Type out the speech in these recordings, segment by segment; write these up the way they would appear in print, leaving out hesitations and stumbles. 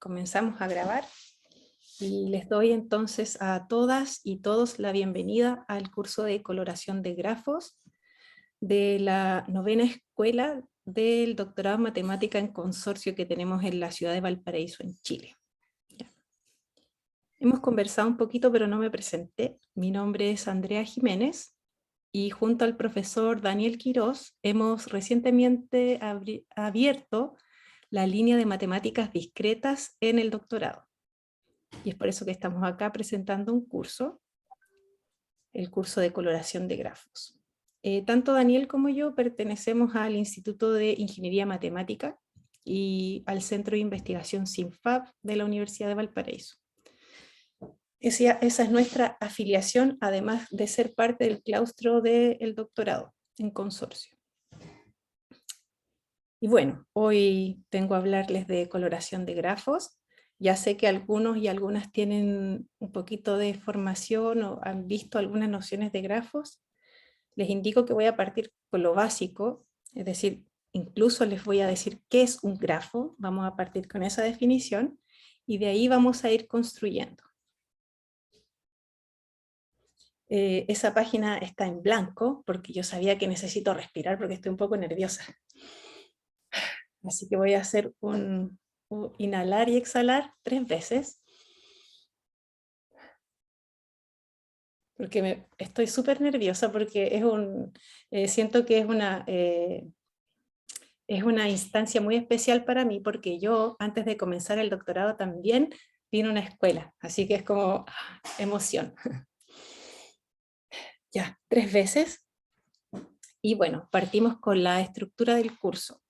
comenzamos a grabar y les doy entonces a todas y todos la bienvenida al curso de coloración de grafos de la 9ª escuela del doctorado en matemática en consorcio que tenemos en la ciudad de Valparaíso, en Chile. Ya. Hemos conversado un poquito, pero no me presenté. Mi nombre es Andrea Jiménez y junto al profesor Daniel Quirós hemos recientemente abierto la línea de matemáticas discretas en el doctorado. Y es por eso que estamos acá presentando un curso, el curso de coloración de grafos. Tanto Daniel como yo pertenecemos al Instituto de Ingeniería Matemática y al Centro de Investigación SINFAB de la Universidad de Valparaíso. Esa es nuestra afiliación, además de ser parte del claustro del doctorado en consorcio. Y bueno, hoy vengo a hablarles de coloración de grafos. Ya sé que algunos y algunas tienen un poquito de formación o han visto algunas nociones de grafos. Les indico que voy a partir con lo básico, es decir, incluso les voy a decir qué es un grafo. Vamos a partir con esa definición y de ahí vamos a ir construyendo. Esa página está en blanco porque yo sabía que necesito respirar porque estoy un poco nerviosa. Así que voy a hacer un inhalar y exhalar 3 veces. Porque estoy súper nerviosa porque siento que es una instancia muy especial para mí porque yo, antes de comenzar el doctorado, también vine a una escuela. Así que es como emoción. Ya, 3 veces. Y bueno, partimos con la estructura del curso.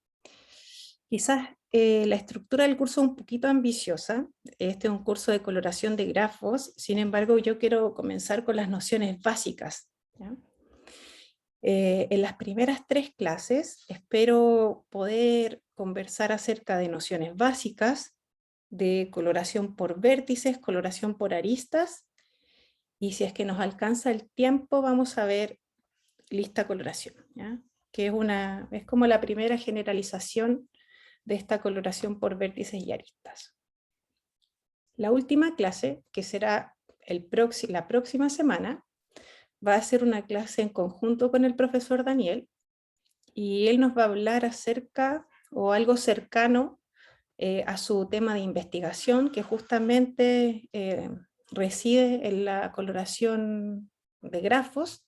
Quizás la estructura del curso es un poquito ambiciosa. Este es un curso de coloración de grafos, sin embargo yo quiero comenzar con las nociones básicas, ¿ya? En las primeras 3 clases espero poder conversar acerca de nociones básicas, de coloración por vértices, coloración por aristas, y si es que nos alcanza el tiempo vamos a ver lista coloración, ¿ya? Que es como la primera generalización de esta coloración por vértices y aristas. La última clase, que será la próxima semana, va a ser una clase en conjunto con el profesor Daniel, y él nos va a hablar acerca o algo cercano a su tema de investigación, que justamente reside en la coloración de grafos,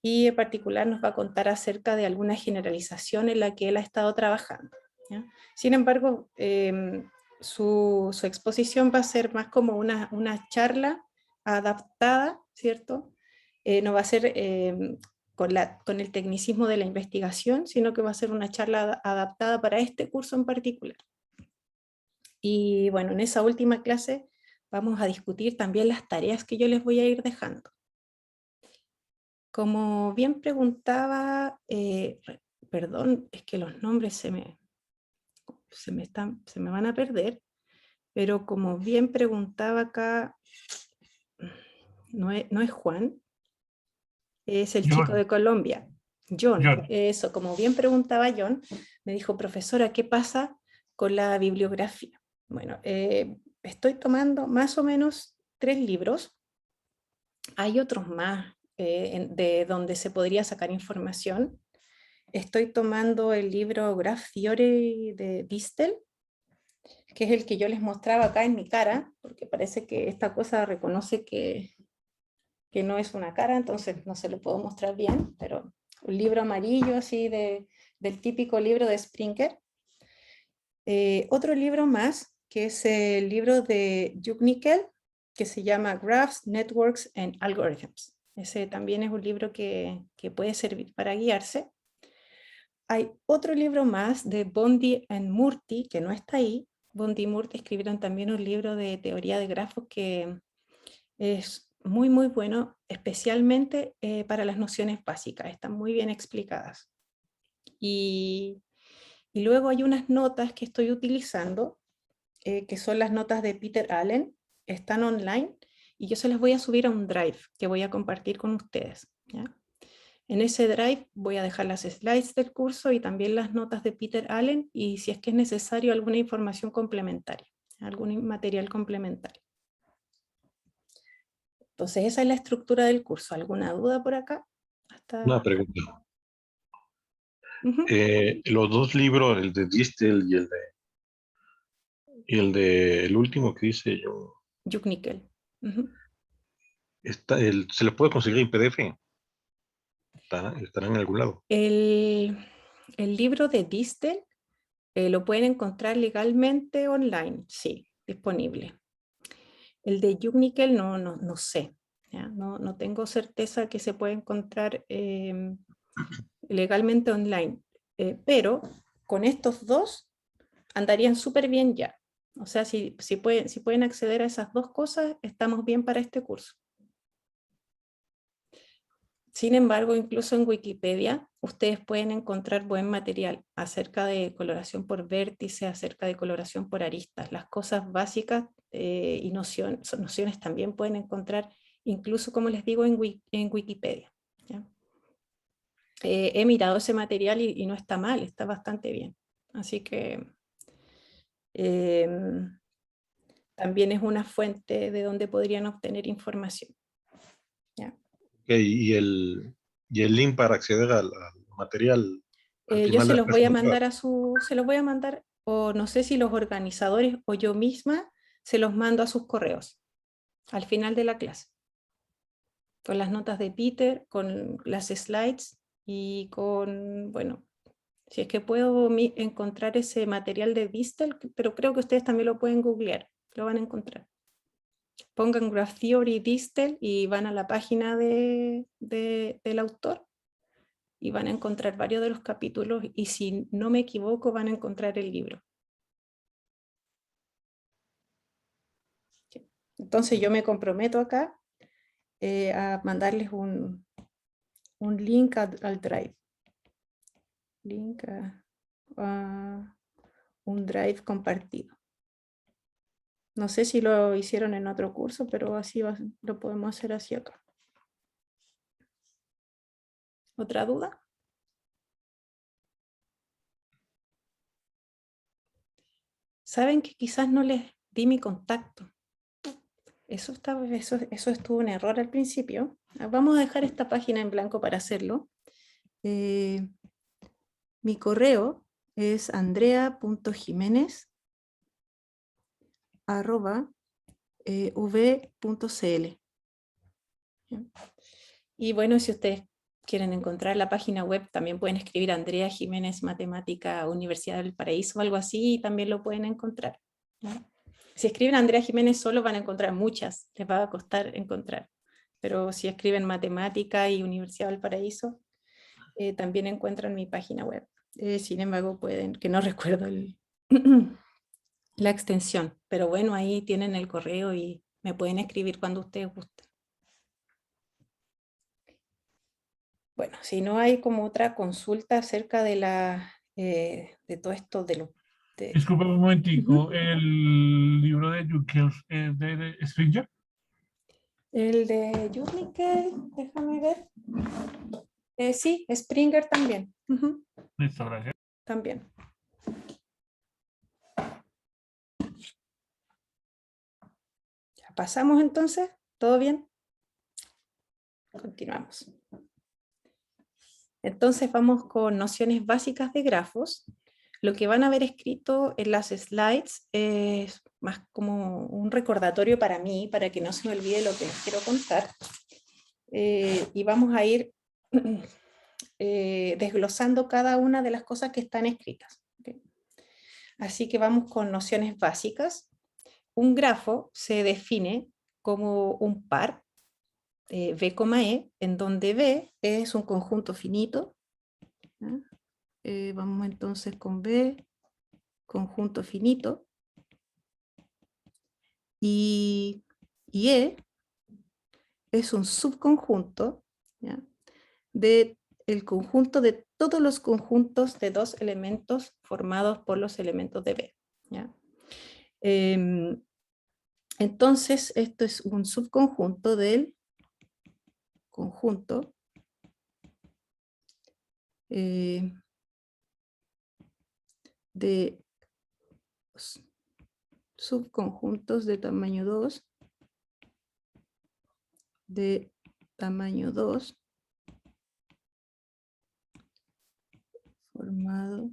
y en particular nos va a contar acerca de alguna generalización en la que él ha estado trabajando, ¿ya? Sin embargo, su exposición va a ser más como una charla adaptada, ¿cierto? No va a ser con el tecnicismo de la investigación, sino que va a ser una charla adaptada para este curso en particular. Y bueno, en esa última clase vamos a discutir también las tareas que yo les voy a ir dejando. Como bien preguntaba, perdón, es que los nombres se me van a perder, pero como bien preguntaba acá, no es Juan, es el chico de Colombia, John. Eso, como bien preguntaba John, me dijo, profesora, ¿qué pasa con la bibliografía? Bueno, estoy tomando más o menos 3 libros, hay otros más de donde se podría sacar información. Estoy tomando el libro Graph Theory de Distel, que es el que yo les mostraba acá en mi cara, porque parece que esta cosa reconoce que no es una cara, entonces no se lo puedo mostrar bien, pero un libro amarillo así del típico libro de Springer. Otro libro más, que es el libro de Juchnickel, que se llama Graphs, Networks and Algorithms. Ese también es un libro que puede servir para guiarse. Hay otro libro más de Bondi y Murty, que no está ahí. Bondi y Murty escribieron también un libro de teoría de grafos que es muy, muy bueno, especialmente para las nociones básicas. Están muy bien explicadas. Y luego hay unas notas que estoy utilizando, que son las notas de Peter Allen. Están online y yo se las voy a subir a un drive que voy a compartir con ustedes, ¿ya? En ese drive voy a dejar las slides del curso y también las notas de Peter Allen y si es que es necesario alguna información complementaria, algún material complementario. Entonces esa es la estructura del curso. ¿Alguna duda por acá? Una pregunta. Uh-huh. Los dos libros, el de Distel y el último que dice yo, Juknikel. Uh-huh. ¿se le puede conseguir en PDF? ¿Estará en algún lado? El libro de Distel lo pueden encontrar legalmente online, sí, disponible. El de Juknikel no sé, ¿ya? No tengo certeza que se puede encontrar legalmente online, pero con estos dos andarían súper bien ya. O sea, si pueden acceder a esas dos cosas, estamos bien para este curso. Sin embargo, incluso en Wikipedia, ustedes pueden encontrar buen material acerca de coloración por vértice, acerca de coloración por aristas. Las cosas básicas y nociones también pueden encontrar, incluso, como les digo, en Wikipedia, ¿ya? He mirado ese material y no está mal, está bastante bien. Así que también es una fuente de donde podrían obtener información, ¿ya? Okay, y el link para acceder al material al Yo final se de la los clase. voy a mandar se los voy a mandar, o no sé si los organizadores o yo misma se los mando a sus correos al final de la clase, con las notas de Peter, con las slides y con, bueno, si es que puedo encontrar ese material de Distel, pero creo que ustedes también lo pueden googlear, lo van a encontrar. Pongan Graph Theory Distel y van a la página del autor y van a encontrar varios de los capítulos y si no me equivoco van a encontrar el libro. Entonces yo me comprometo acá a mandarles un link al Drive. Link a un Drive compartido. No sé si lo hicieron en otro curso, pero así lo podemos hacer así acá. ¿Otra duda? Saben que quizás no les di mi contacto. Eso estuvo un error al principio. Vamos a dejar esta página en blanco para hacerlo. Mi correo es andrea.jimenez@v.cl. Y bueno, si ustedes quieren encontrar la página web, también pueden escribir Andrea Jiménez Matemática Universidad del Paraíso o algo así, y también lo pueden encontrar, ¿no? Si escriben Andrea Jiménez solo van a encontrar muchas, les va a costar encontrar. Pero si escriben Matemática y Universidad del Paraíso, también encuentran mi página web. Sin embargo, pueden, que no recuerdo la extensión, pero bueno, ahí tienen el correo y me pueden escribir cuando ustedes gusten. Bueno, si no hay como otra consulta acerca de de todo esto de lo... Disculpa un momentico, ¿el libro de Jukels es de Springer? El de Jurnickel, déjame ver. Sí, Springer también. Listo, gracias. También. ¿Ya pasamos entonces? ¿Todo bien? Continuamos. Entonces vamos con nociones básicas de grafos. Lo que van a ver escrito en las slides es más como un recordatorio para mí, para que no se me olvide lo que les quiero contar. Y vamos a ir desglosando cada una de las cosas que están escritas. ¿Okay? Así que vamos con nociones básicas. Un grafo se define como un par, B, E, en donde B es un conjunto finito. Vamos entonces con B, conjunto finito. Y E es un subconjunto, ¿ya?, de el conjunto de todos los conjuntos de dos elementos formados por los elementos de B, ¿ya? Entonces, esto es un subconjunto del conjunto de subconjuntos de tamaño 2 formado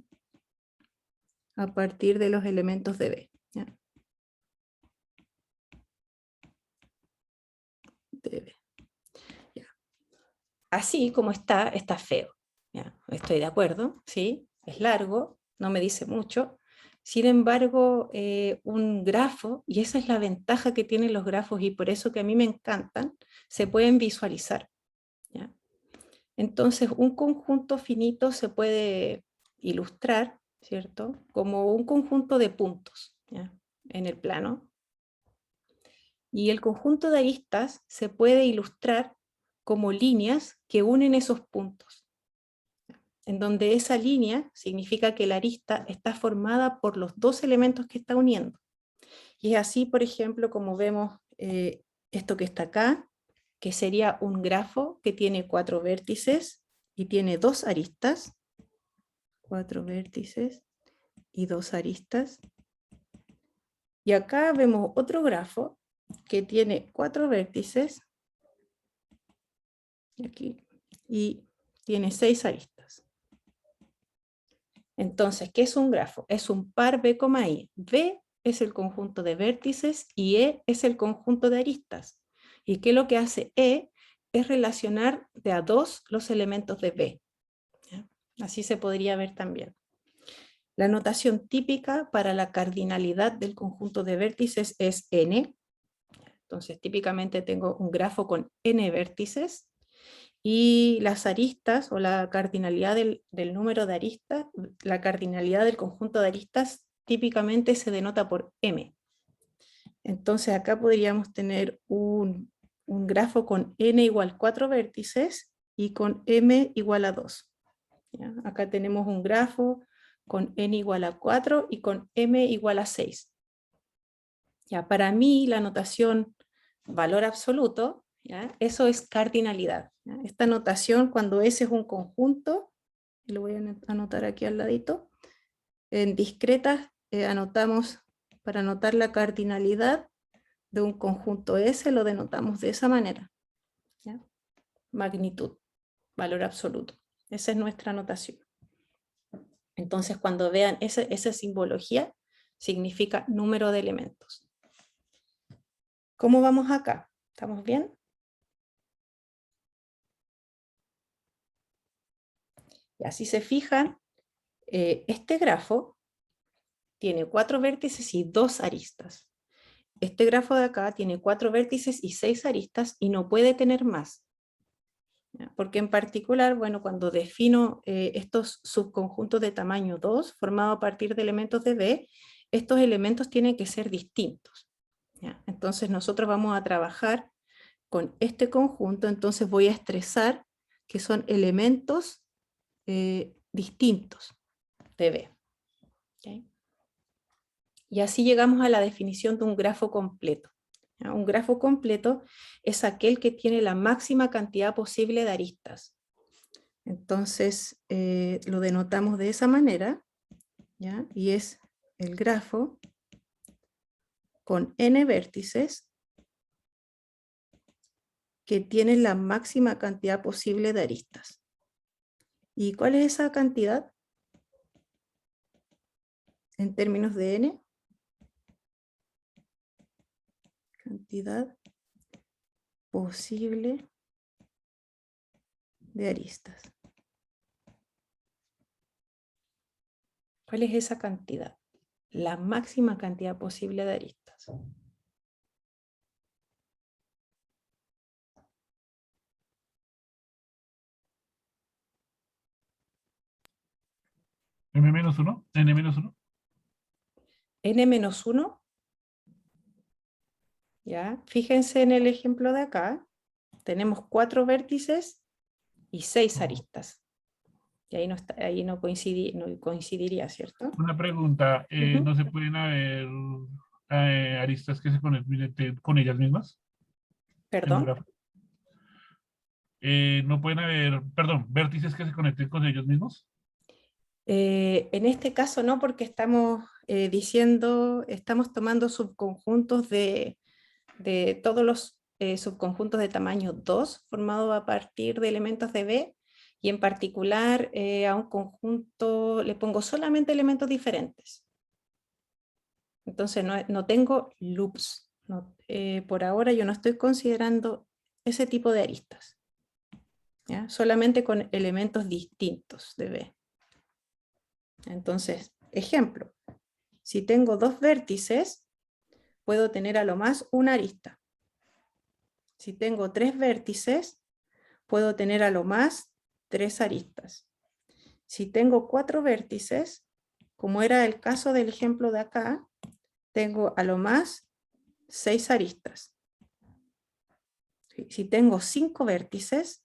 a partir de los elementos de B. ¿Ya? De B. Ya. Así como está feo. ¿Ya? Estoy de acuerdo, ¿sí? Es largo, no me dice mucho. Sin embargo, un grafo, y esa es la ventaja que tienen los grafos y por eso que a mí me encantan, se pueden visualizar. ¿Ya? Entonces, un conjunto finito se puede ilustrar, ¿cierto? Como un conjunto de puntos, ¿ya? En el plano. Y el conjunto de aristas se puede ilustrar como líneas que unen esos puntos, en donde esa línea significa que la arista está formada por los dos elementos que está uniendo. Y es así, por ejemplo, como vemos esto que está acá, que sería un grafo que tiene 4 vértices y tiene 2 aristas. 4 vértices y 2 aristas. Y acá vemos otro grafo que tiene 4 vértices aquí, y tiene 6 aristas. Entonces, ¿qué es un grafo? Es un par B, I. B es el conjunto de vértices y E es el conjunto de aristas. ¿Y qué es lo que hace E? Es relacionar de a dos los elementos de B. ¿Ya? Así se podría ver también. La notación típica para la cardinalidad del conjunto de vértices es n. Entonces, típicamente tengo un grafo con n vértices y las aristas o la cardinalidad del número de aristas, la cardinalidad del conjunto de aristas típicamente se denota por m. Entonces, acá podríamos tener un grafo con n igual 4 vértices y con m igual a 2. ¿Ya? Acá tenemos un grafo con n igual a 4 y con m igual a 6. Ya, para mí la notación valor absoluto, ¿ya? Eso es cardinalidad. ¿Ya? Esta notación cuando S es un conjunto, lo voy a anotar aquí al ladito, en discretas anotamos, para anotar la cardinalidad de un conjunto S lo denotamos de esa manera. ¿Ya? Magnitud, valor absoluto. Esa es nuestra notación. Entonces, cuando vean esa simbología, significa número de elementos. ¿Cómo vamos acá? ¿Estamos bien? Y así se fijan, este grafo tiene 4 vértices y 2 aristas. Este grafo de acá tiene 4 vértices y 6 aristas y no puede tener más. ¿Ya? Porque en particular, bueno, cuando defino estos subconjuntos de tamaño 2, formados a partir de elementos de B, estos elementos tienen que ser distintos. ¿Ya? Entonces nosotros vamos a trabajar con este conjunto, entonces voy a estresar que son elementos distintos de B. ¿Okay? Y así llegamos a la definición de un grafo completo. ¿Ya? Un grafo completo es aquel que tiene la máxima cantidad posible de aristas. Entonces lo denotamos de esa manera, ¿ya? Y es el grafo con n vértices que tiene la máxima cantidad posible de aristas. ¿Y cuál es esa cantidad? En términos de n, cantidad posible de aristas. ¿Cuál es esa cantidad? La máxima cantidad posible de aristas. M-1, N-1. N-1, ¿ya? Fíjense en el ejemplo de acá, tenemos 4 vértices y 6 aristas. Y ahí no coincidiría, ¿cierto? Una pregunta, ¿no se pueden haber aristas que se conecten con ellas mismas en un ¿Perdón? grafo? No pueden haber, perdón, vértices que se conecten con ellos mismos. En este caso no, porque estamos estamos tomando subconjuntos de todos los subconjuntos de tamaño 2 formados a partir de elementos de B, y en particular a un conjunto le pongo solamente elementos diferentes. Entonces no tengo loops. Por ahora yo no estoy considerando ese tipo de aristas, ¿ya? Solamente con elementos distintos de B. Entonces, ejemplo, si tengo dos vértices, puedo tener a lo más una arista. Si tengo tres vértices, puedo tener a lo más tres aristas. Si tengo cuatro vértices, como era el caso del ejemplo de acá, tengo a lo más 6 aristas. Si tengo 5 vértices,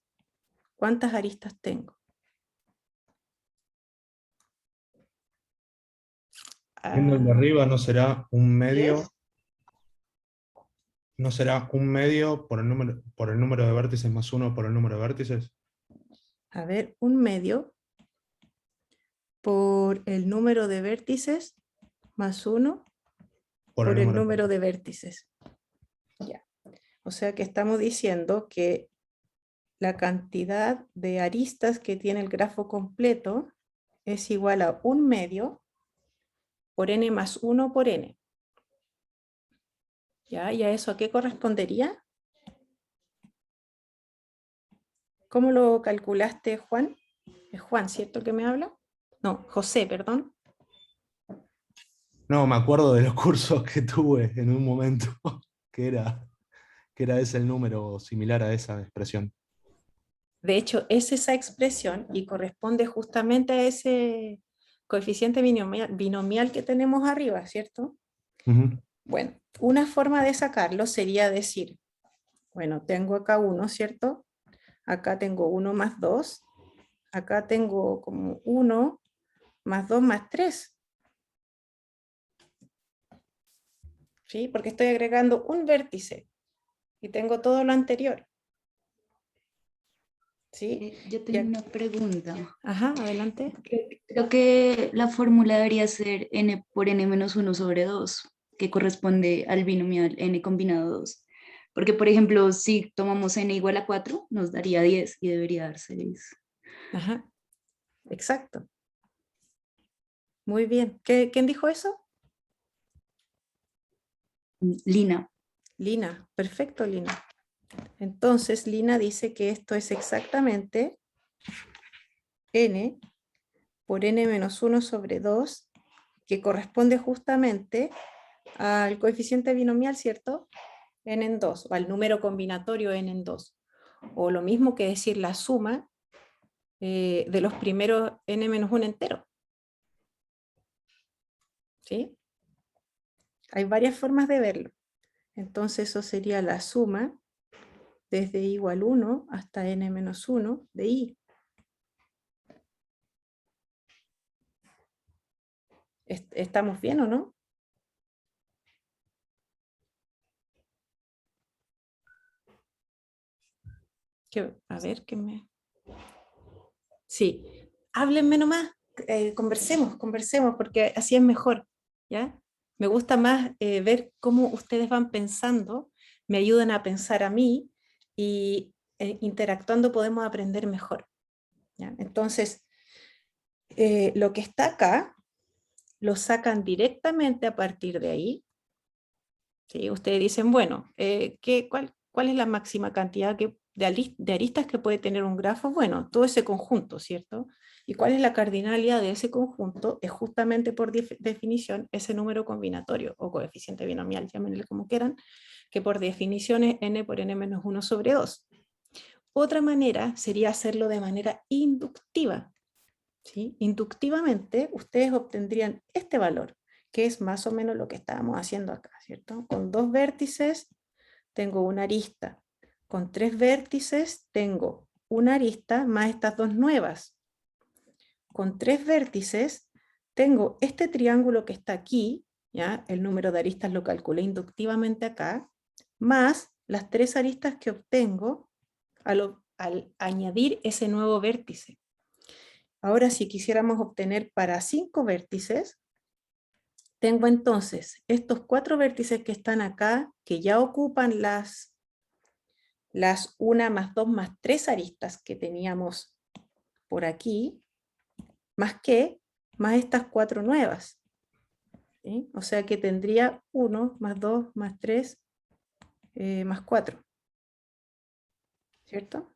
¿cuántas aristas tengo? Viendo el de arriba, ¿no será un medio? 10. ¿No será un medio por el número de vértices más 1 por el número de vértices? A ver, un medio por el número de vértices más 1 por el número de vértices. Ya. O sea que estamos diciendo que la cantidad de aristas que tiene el grafo completo es igual a un medio por n más 1 por n. ¿Ya? ¿Y a eso a qué correspondería? ¿Cómo lo calculaste, Juan? ¿Es Juan, cierto, que me habla? No, José, perdón. No, me acuerdo de los cursos que tuve en un momento, que era ese el número similar a esa expresión. De hecho, es esa expresión y corresponde justamente a ese coeficiente binomial que tenemos arriba, ¿cierto? Uh-huh. Bueno, una forma de sacarlo sería decir, bueno, tengo acá 1, ¿cierto? Acá tengo 1 más 2. Acá tengo como 1 más 2 más 3. ¿Sí? Porque estoy agregando un vértice y tengo todo lo anterior. ¿Sí? Yo tengo una pregunta. Ajá, adelante. Creo que la fórmula debería ser n por n menos 1 sobre 2, que corresponde al binomial n combinado 2. Porque, por ejemplo, si tomamos n igual a 4, nos daría 10 y debería dar 6. Ajá, exacto. Muy bien. ¿Quién dijo eso? Lina. Lina, perfecto, Lina. Entonces, Lina dice que esto es exactamente n por n menos 1 sobre 2, que corresponde justamente al coeficiente binomial, ¿cierto? N en 2, o al número combinatorio n en 2. O lo mismo que decir la suma de los primeros n menos 1 entero. ¿Sí? Hay varias formas de verlo. Entonces eso sería la suma desde i igual 1 hasta n menos 1 de i. ¿Estamos bien o no? A ver, ¿qué me...? Sí, háblenme nomás, conversemos, porque así es mejor, ¿ya? Me gusta más ver cómo ustedes van pensando, me ayudan a pensar a mí, y interactuando podemos aprender mejor, ¿ya? Entonces, lo que está acá, lo sacan directamente a partir de ahí. ¿Sí? Ustedes dicen, bueno, ¿cuál es la máxima cantidad de aristas que puede tener un grafo? Bueno, todo ese conjunto, ¿cierto? ¿Y cuál es la cardinalidad de ese conjunto? Es justamente por definición ese número combinatorio o coeficiente binomial, llámenle como quieran, que por definición es n por n menos 1 sobre 2. Otra manera sería hacerlo de manera inductiva. ¿Sí? Inductivamente ustedes obtendrían este valor, que es más o menos lo que estábamos haciendo acá, ¿cierto? Con dos vértices tengo una arista, con tres vértices tengo una arista más estas dos nuevas. Con tres vértices tengo este triángulo que está aquí, ¿ya? El número de aristas lo calculé inductivamente acá, más las tres aristas que obtengo al añadir ese nuevo vértice. Ahora, si quisiéramos obtener para 5 vértices, tengo entonces estos 4 vértices que están acá, que ya ocupan las 1 más 2 más 3 aristas que teníamos por aquí, más estas 4 nuevas. ¿Sí? O sea que tendría 1 más 2 más 3 más 4. ¿Cierto?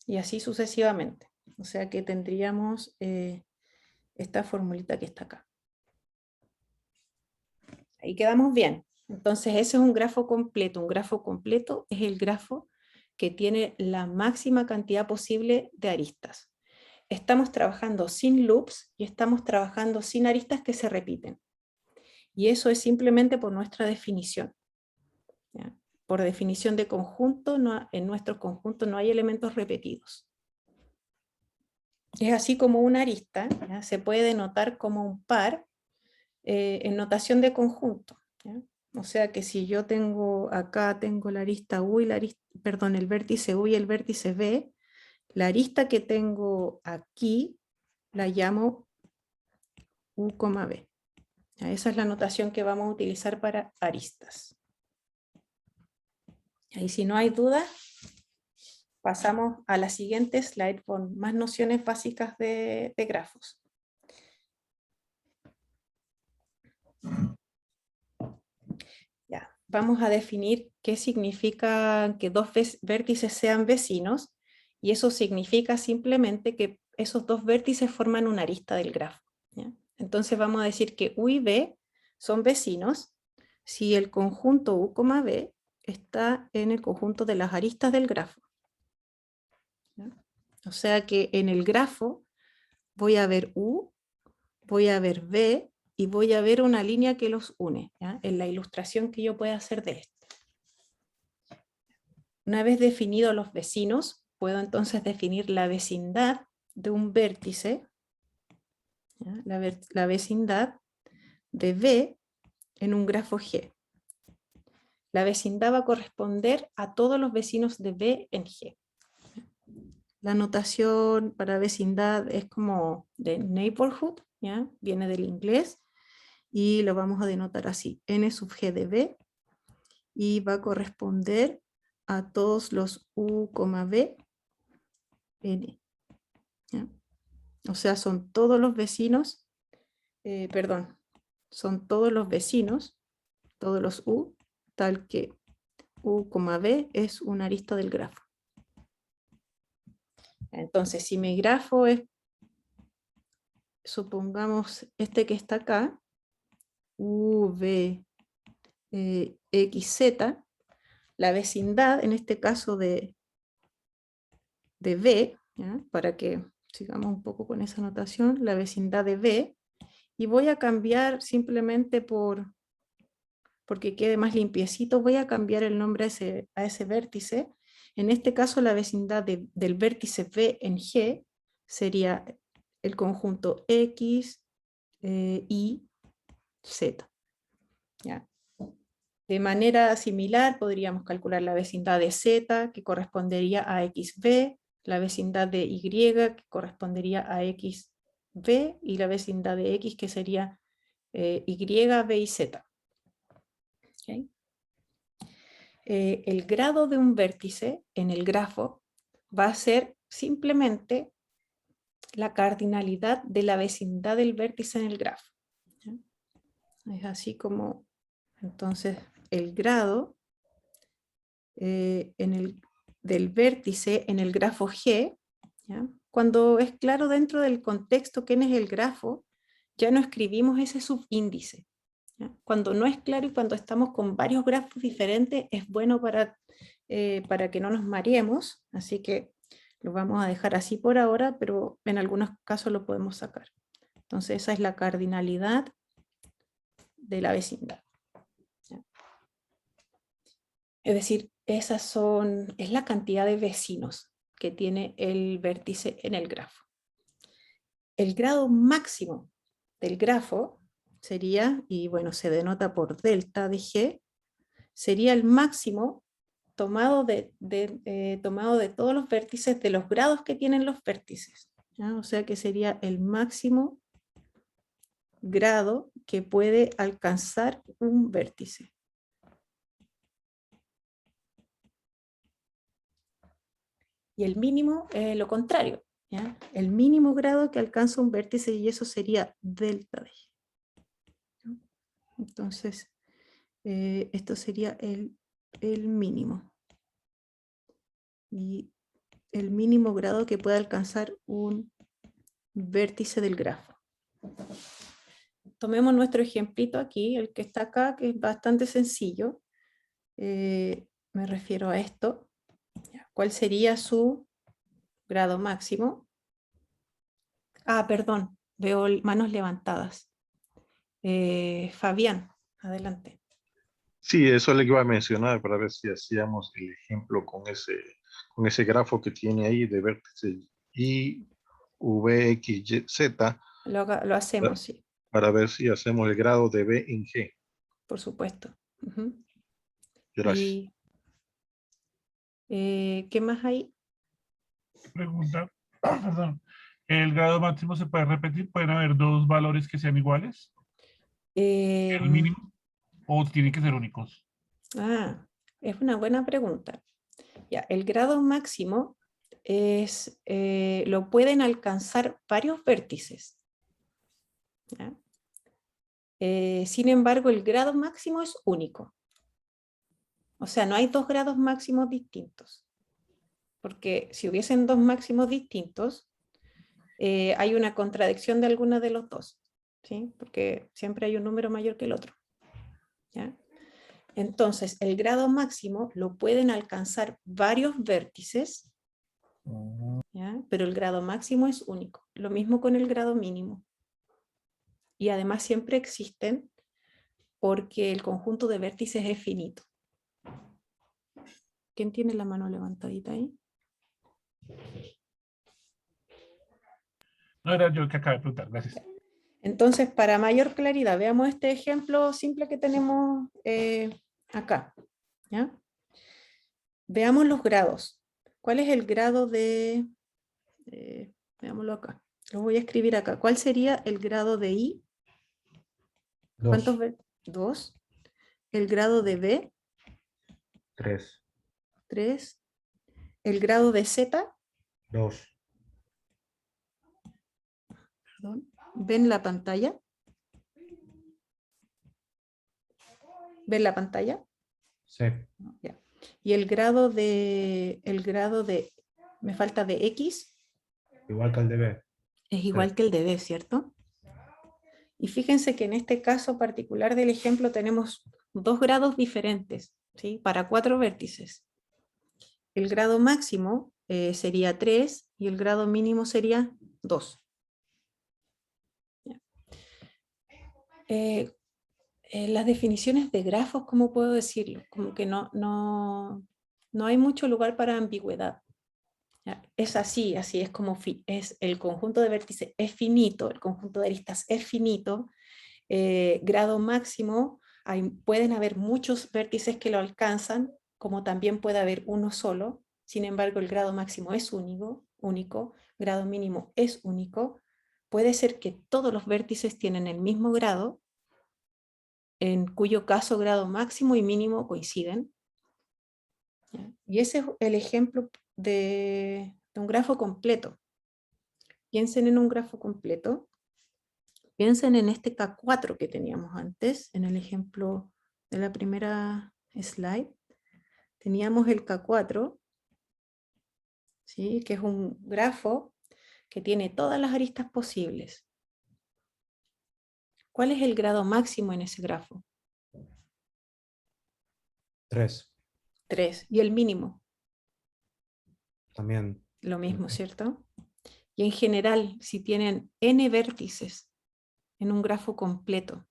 Y así sucesivamente. O sea que tendríamos esta formulita que está acá. Ahí quedamos bien. Entonces ese es un grafo completo. Un grafo completo es el grafo que tiene la máxima cantidad posible de aristas. Estamos trabajando sin loops y estamos trabajando sin aristas que se repiten. Y eso es simplemente por nuestra definición. ¿Ya? Por definición de conjunto, en nuestro conjunto no hay elementos repetidos. Es así como una arista, ¿ya? Se puede denotar como un par en notación de conjunto. ¿Ya? O sea que si yo tengo acá tengo la arista U y el vértice U y el vértice B, la arista que tengo aquí la llamo U, B. ¿Ya? Esa es la notación que vamos a utilizar para aristas. Y si no hay duda, pasamos a la siguiente slide con más nociones básicas de grafos. Ya, vamos a definir qué significa que dos vértices sean vecinos, y eso significa simplemente que esos dos vértices forman una arista del grafo. ¿Ya? Entonces vamos a decir que U y B son vecinos si el conjunto U, B está en el conjunto de las aristas del grafo. ¿Ya? O sea que en el grafo voy a ver U, voy a ver B, y voy a ver una línea que los une, ¿ya? En la ilustración que yo pueda hacer de esto. Una vez definidos los vecinos, puedo entonces definir la vecindad de un vértice, ¿ya? La vecindad de B en un grafo G. La vecindad va a corresponder a todos los vecinos de B en G. La notación para vecindad es como de neighborhood, ¿ya? Viene del inglés, y lo vamos a denotar así, n sub g de b, y va a corresponder a todos los u, b, n. ¿Ya? O sea, son todos los vecinos, son todos los vecinos, todos los u, tal que u, b es una arista del grafo. Entonces, si mi grafo es, supongamos este que está acá, u, v, x, z, la vecindad, en este caso de B, ¿ya? Para que sigamos un poco con esa notación, la vecindad de B, y voy a cambiar simplemente porque quede más limpiecito, voy a cambiar el nombre a ese vértice. En este caso la vecindad del vértice B en G sería el conjunto X, Y, Z. ¿Ya? De manera similar podríamos calcular la vecindad de Z, que correspondería a XB, la vecindad de Y, que correspondería a XB, y la vecindad de X, que sería Y, B y Z. ¿Okay? El grado de un vértice en el grafo va a ser simplemente la cardinalidad de la vecindad del vértice en el grafo. ¿Ya? Es así como, entonces, el grado del vértice en el grafo G, ¿ya? Cuando es claro dentro del contexto quién es el grafo, ya no escribimos ese subíndice. ¿Ya? Cuando no es claro y cuando estamos con varios grafos diferentes, es bueno para que no nos mareemos, así que lo vamos a dejar así por ahora, pero en algunos casos lo podemos sacar. Entonces esa es la cardinalidad de la vecindad. ¿Ya? Es decir, es la cantidad de vecinos que tiene el vértice en el grafo. El grado máximo del grafo sería, y bueno, se denota por delta de G, sería el máximo tomado de todos los vértices, de los grados que tienen los vértices, ¿ya? O sea que sería el máximo grado que puede alcanzar un vértice. Y el mínimo, lo contrario, ¿ya? El mínimo grado que alcanza un vértice, y eso sería delta de G. Entonces, esto sería el mínimo. Y el mínimo grado que puede alcanzar un vértice del grafo. Tomemos nuestro ejemplito aquí, el que está acá, que es bastante sencillo. Me refiero a esto. ¿Cuál sería su grado máximo? Ah, perdón, veo manos levantadas. Fabián, adelante. Sí, eso es lo que iba a mencionar para ver si hacíamos el ejemplo con ese grafo que tiene ahí de vértice Y, V, X, Y, Z. Lo hacemos, sí, Para ver si hacemos el grado de B en G. por supuesto. Gracias. Y, ¿qué más hay? Pregunta, perdón. ¿El grado máximo se puede repetir? ¿Pueden haber dos valores que sean iguales? ¿El mínimo? ¿O tienen que ser únicos? Es una buena pregunta. Ya, el grado máximo es, lo pueden alcanzar varios vértices. ¿Ya? Sin embargo, el grado máximo es único. O sea, no hay dos grados máximos distintos. Porque si hubiesen dos máximos distintos, hay una contradicción de alguno de los dos, ¿sí? Porque siempre hay un número mayor que el otro, ¿ya? Entonces, el grado máximo lo pueden alcanzar varios vértices, ¿ya? Pero el grado máximo es único. Lo mismo con el grado mínimo. Y además siempre existen porque el conjunto de vértices es finito. ¿Quién tiene la mano levantadita ahí? No era yo que acabé de preguntar, gracias. Entonces, para mayor claridad, veamos este ejemplo simple que tenemos acá, ¿ya? Veamos los grados. ¿Cuál es el grado de... veámoslo acá. Lo voy a escribir acá. ¿Cuál sería el grado de I? ¿Cuántos? 2. ¿El grado de B? 3. 3. ¿El grado de Z? 2. Perdón. ¿Ven la pantalla? ¿Ven la pantalla? Sí. Ya. ¿Y el grado de... me falta de X? Igual que el de B. Es igual que el de B, ¿cierto? Y fíjense que en este caso particular del ejemplo tenemos dos grados diferentes, ¿sí? Para 4 vértices. El grado máximo sería 3 y el grado mínimo sería 2. Las definiciones de grafos, ¿cómo puedo decirlo? Como que no hay mucho lugar para ambigüedad. ¿Ya? Es así es como es el conjunto de vértices es finito, el conjunto de aristas es finito. Grado máximo, pueden haber muchos vértices que lo alcanzan, como también puede haber uno solo. Sin embargo, el grado máximo es único, grado mínimo es único. Puede ser que todos los vértices tienen el mismo grado, en cuyo caso grado máximo y mínimo coinciden. ¿Ya? Y ese es el ejemplo de un grafo completo. Piensen en un grafo completo. Piensen en este K4 que teníamos antes, en el ejemplo de la primera slide. Teníamos el K4, ¿sí? Que es un grafo que tiene todas las aristas posibles. ¿Cuál es el grado máximo en ese grafo? 3. 3. ¿Y el mínimo? También. Lo mismo, ¿cierto? Y en general, si tienen n vértices en un grafo completo,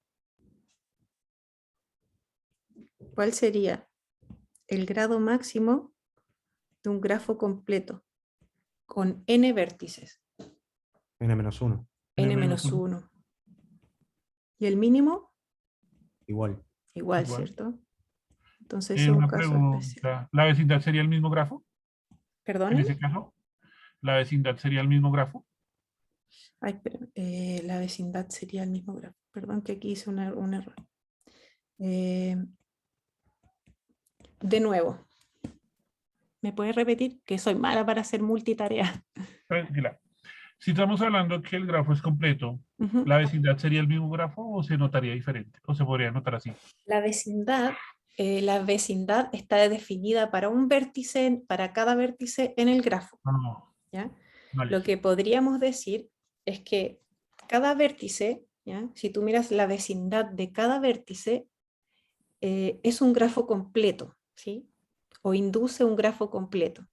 ¿cuál sería el grado máximo de un grafo completo con n vértices? N-1. N-1. ¿Y el mínimo? Igual. Igual, ¿cierto? Entonces es un Una caso especial. pregunta. ¿La vecindad sería el mismo grafo? En ¿Perdone? ese caso, ¿la vecindad sería el mismo grafo? Ay, espera, la vecindad sería el mismo grafo. Perdón que aquí hice un error. De nuevo, ¿me puedes repetir? Que soy mala para hacer multitarea. Tranquila. Si estamos hablando que el grafo es completo, Ujú. ¿la vecindad sería el mismo grafo o se notaría diferente? ¿O se podría notar así? La vecindad está definida para un vértice, para cada vértice en el grafo. No, ¿Ya? no, Lo listo. que podríamos decir es que cada vértice, ¿ya? Si tú miras la vecindad de cada vértice, es un grafo completo, ¿sí? O induce un grafo completo,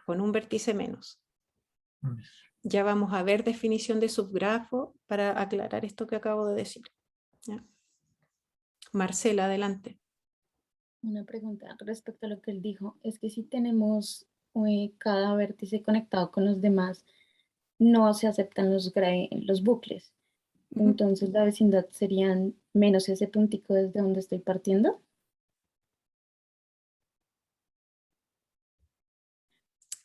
con un vértice menos. Listo. Ya vamos a ver definición de subgrafo para aclarar esto que acabo de decir. ¿Ya? Marcela, adelante. Una pregunta respecto a lo que él dijo, es que si tenemos cada vértice conectado con los demás, no se aceptan los bucles. Entonces la vecindad serían menos ese puntico desde donde estoy partiendo.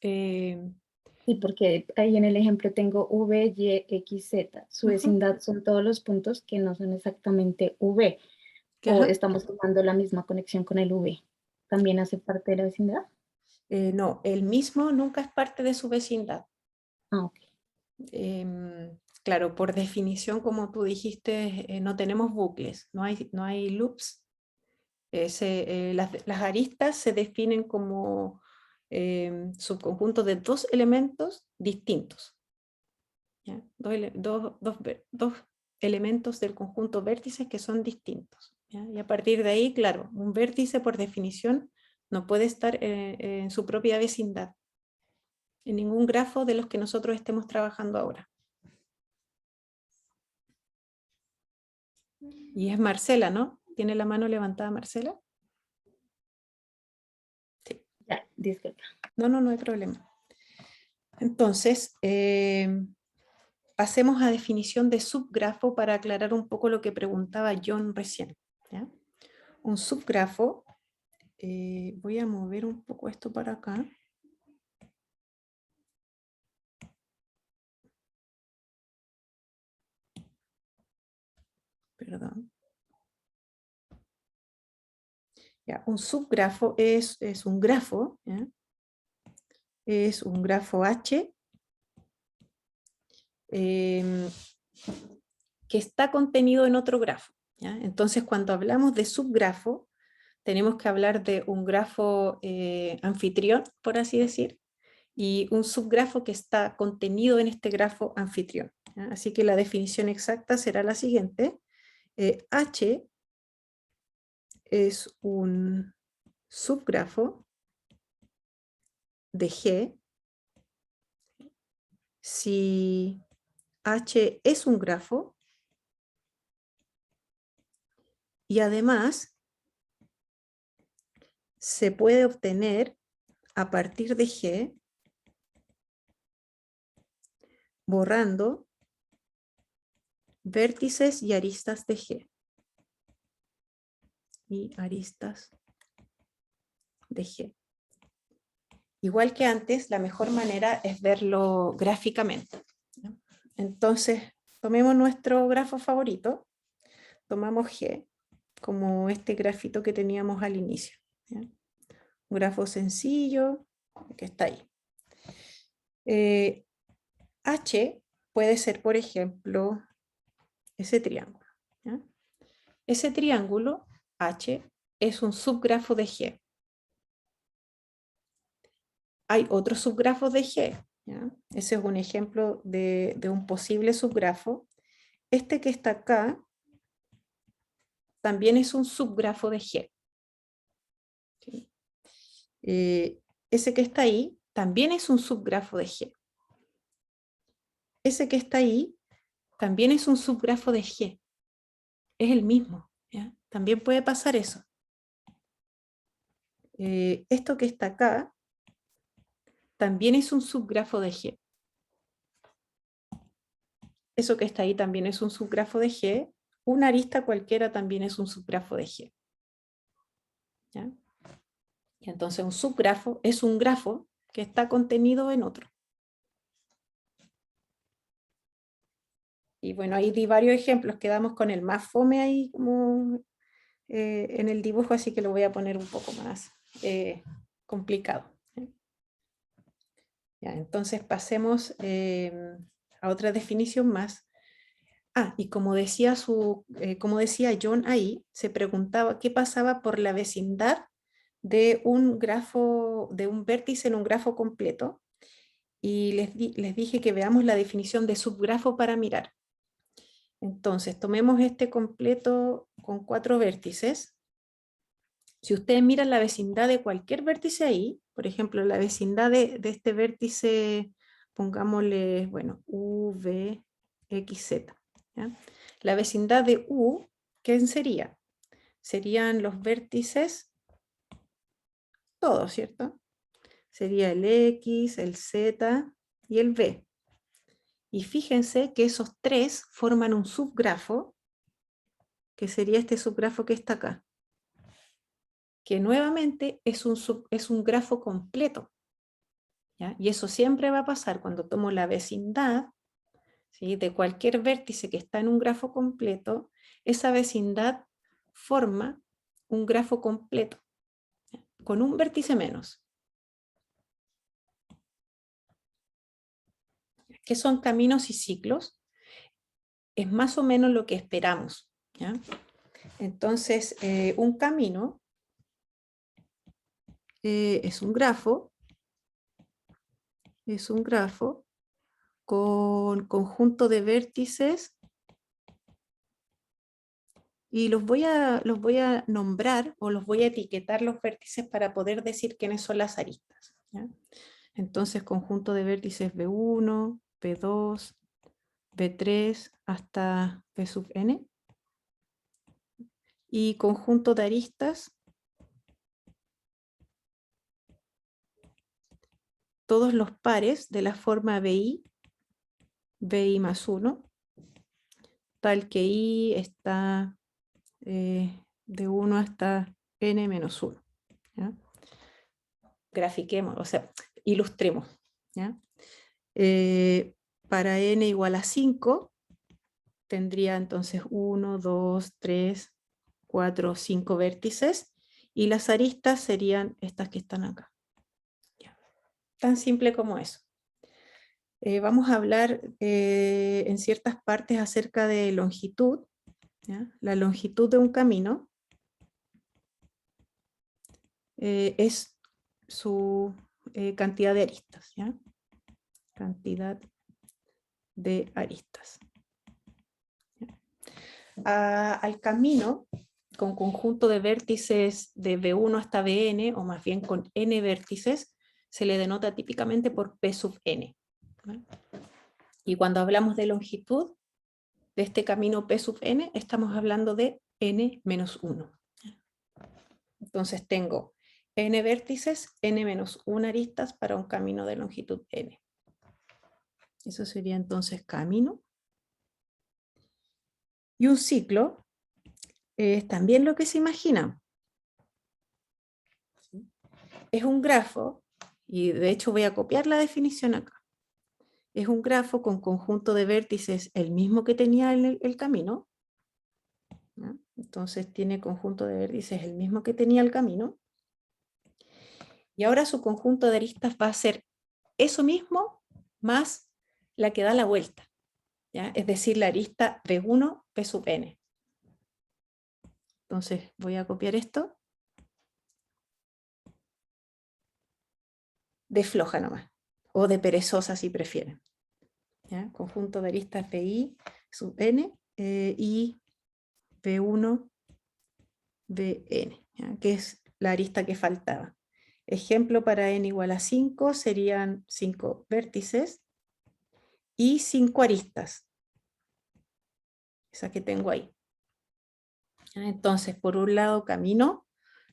Sí, porque ahí en el ejemplo tengo V, Y, X, Z. Su vecindad son todos los puntos que no son exactamente V. O estamos tomando la misma conexión con el V. ¿También hace parte de la vecindad? No, el mismo nunca es parte de su vecindad. Ah, ok. Claro, por definición, como tú dijiste, no tenemos bucles, no hay loops. Las aristas se definen como subconjuntos de dos elementos distintos. ¿Ya? Dos elementos del conjunto vértices que son distintos. ¿Ya? Y a partir de ahí, claro, un vértice por definición no puede estar en su propia vecindad, en ningún grafo de los que nosotros estemos trabajando ahora. Y es Marcela, ¿no? ¿Tiene la mano levantada Marcela? Sí. Ya, disculpa. No hay problema. Entonces, pasemos a definición de subgrafo para aclarar un poco lo que preguntaba John recién. ¿Ya? Un subgrafo, voy a mover un poco esto para acá. Perdón. Ya, un subgrafo es un grafo, ¿ya? Es un grafo H que está contenido en otro grafo. ¿Ya? Entonces, cuando hablamos de subgrafo, tenemos que hablar de un grafo anfitrión, por así decir, y un subgrafo que está contenido en este grafo anfitrión. ¿Ya? Así que la definición exacta será la siguiente. H es un subgrafo de G si H es un grafo y además se puede obtener a partir de G borrando vértices y aristas de G. Y aristas de G. Igual que antes, la mejor manera es verlo gráficamente. Entonces, tomemos nuestro grafo favorito, tomamos G, como este grafito que teníamos al inicio. ¿Ya? Un grafo sencillo, que está ahí. H puede ser, por ejemplo, ese triángulo. ¿Ya? Ese triángulo, H, es un subgrafo de G. Hay otros subgrafos de G. ¿Ya? Ese es un ejemplo de un posible subgrafo. Este que está acá también es un subgrafo de G. ¿Sí? Ese que está ahí también es un subgrafo de G. Ese que está ahí también es un subgrafo de G. Es el mismo. ¿Ya? También puede pasar eso. Esto que está acá también es un subgrafo de G. Eso que está ahí también es un subgrafo de G. Una arista cualquiera también es un subgrafo de G. ¿ya? Y entonces un subgrafo es un grafo que está contenido en otro. Y bueno, ahí di varios ejemplos, quedamos con el más fome ahí como en el dibujo, así que lo voy a poner un poco más complicado. Ya, entonces pasemos a otra definición más. Y como decía John ahí, se preguntaba qué pasaba por la vecindad de un grafo, de un vértice en un grafo completo. Y les dije que veamos la definición de subgrafo para mirar. Entonces, tomemos este completo con 4 vértices. Si ustedes miran la vecindad de cualquier vértice ahí, por ejemplo, la vecindad de este vértice, pongámosle, bueno, U, V, X, Z. ¿Ya? La vecindad de U, ¿quién sería? Serían los vértices, todos, ¿cierto? Sería el X, el Z y el V. Y fíjense que esos 3 forman un subgrafo, que sería este subgrafo que está acá, que nuevamente es un grafo completo. ¿Ya? Y eso siempre va a pasar cuando tomo la vecindad, ¿sí?, de cualquier vértice que está en un grafo completo, esa vecindad forma un grafo completo, ¿ya?, con un vértice menos. ¿Qué son caminos y ciclos? Es más o menos lo que esperamos, ¿ya? Entonces, un camino es un grafo con conjunto de vértices, y los voy a nombrar o los voy a etiquetar los vértices para poder decir quiénes son las aristas, ¿ya? Entonces, conjunto de vértices B1, B2, B3 hasta B sub n, y conjunto de aristas, todos los pares de la forma BI más 1, tal que I está de 1 hasta n menos 1. ¿Ya? Grafiquemos, o sea, ilustremos, ¿ya? Para n igual a 5, tendría entonces 1, 2, 3, 4, 5 vértices, y las aristas serían estas que están acá. ¿Ya? Tan simple como eso. Vamos a hablar en ciertas partes acerca de longitud, ¿ya? La longitud de un camino es su cantidad de aristas, ¿ya? Cantidad de aristas. Al camino con conjunto de vértices de B1 hasta Bn, o más bien con n vértices, se le denota típicamente por P sub n. ¿Vale? Y cuando hablamos de longitud de este camino P sub n, estamos hablando de n menos 1. Entonces tengo n vértices, n menos 1 aristas para un camino de longitud n. Eso sería entonces camino. Y un ciclo es también lo que se imagina. Es un grafo, y de hecho voy a copiar la definición acá. Es un grafo con conjunto de vértices el mismo que tenía el camino, ¿no? Entonces tiene conjunto de vértices el mismo que tenía el camino. Y ahora su conjunto de aristas va a ser eso mismo más la que da la vuelta, ¿ya? Es decir, la arista B1 P sub n. Entonces voy a copiar esto. De floja nomás, o de perezosa si prefieren. ¿Ya? Conjunto de aristas BI sub n y B1 Bn, ¿ya? Que es la arista que faltaba. Ejemplo para n igual a 5 serían 5 vértices y 5 aristas. Esa que tengo ahí. ¿Ya? Entonces, por un lado, camino,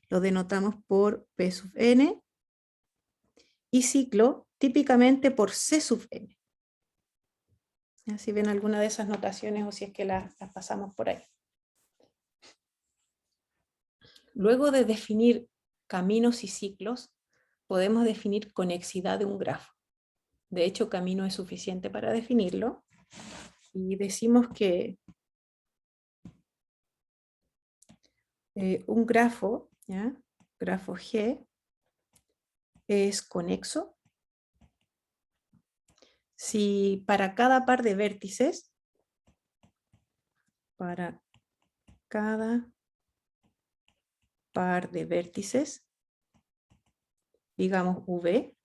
lo denotamos por P sub n, y ciclo, típicamente por C sub n. ¿Ya? Si ven alguna de esas notaciones o si es que las pasamos por ahí. Luego de definir caminos y ciclos, podemos definir conexidad de un grafo. De hecho, camino es suficiente para definirlo. Y decimos que un grafo, ¿ya? Grafo G, es conexo si para cada par de vértices, digamos V,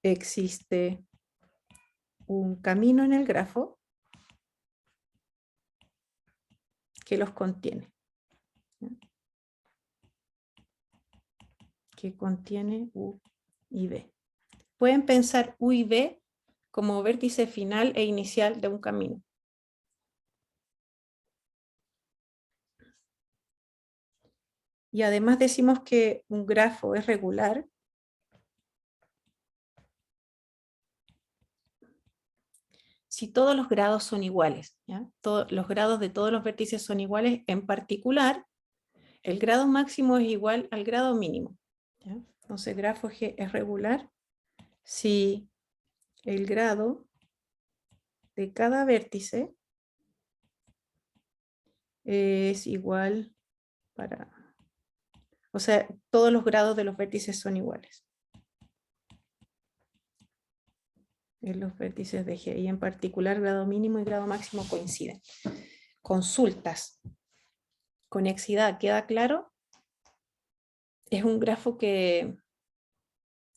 existe un camino en el grafo que los contiene. ¿Ya? Que contiene U y V. Pueden pensar U y V como vértice final e inicial de un camino. Y además decimos que un grafo es regular si todos los grados son iguales, ¿ya? Los grados de todos los vértices son iguales, en particular, el grado máximo es igual al grado mínimo, ¿ya? Entonces, grafo G es regular si el grado de cada vértice es igual o sea, todos los grados de los vértices son iguales. En los vértices de G, y en particular grado mínimo y grado máximo coinciden. Consultas. Conexidad, ¿queda claro? Es un grafo que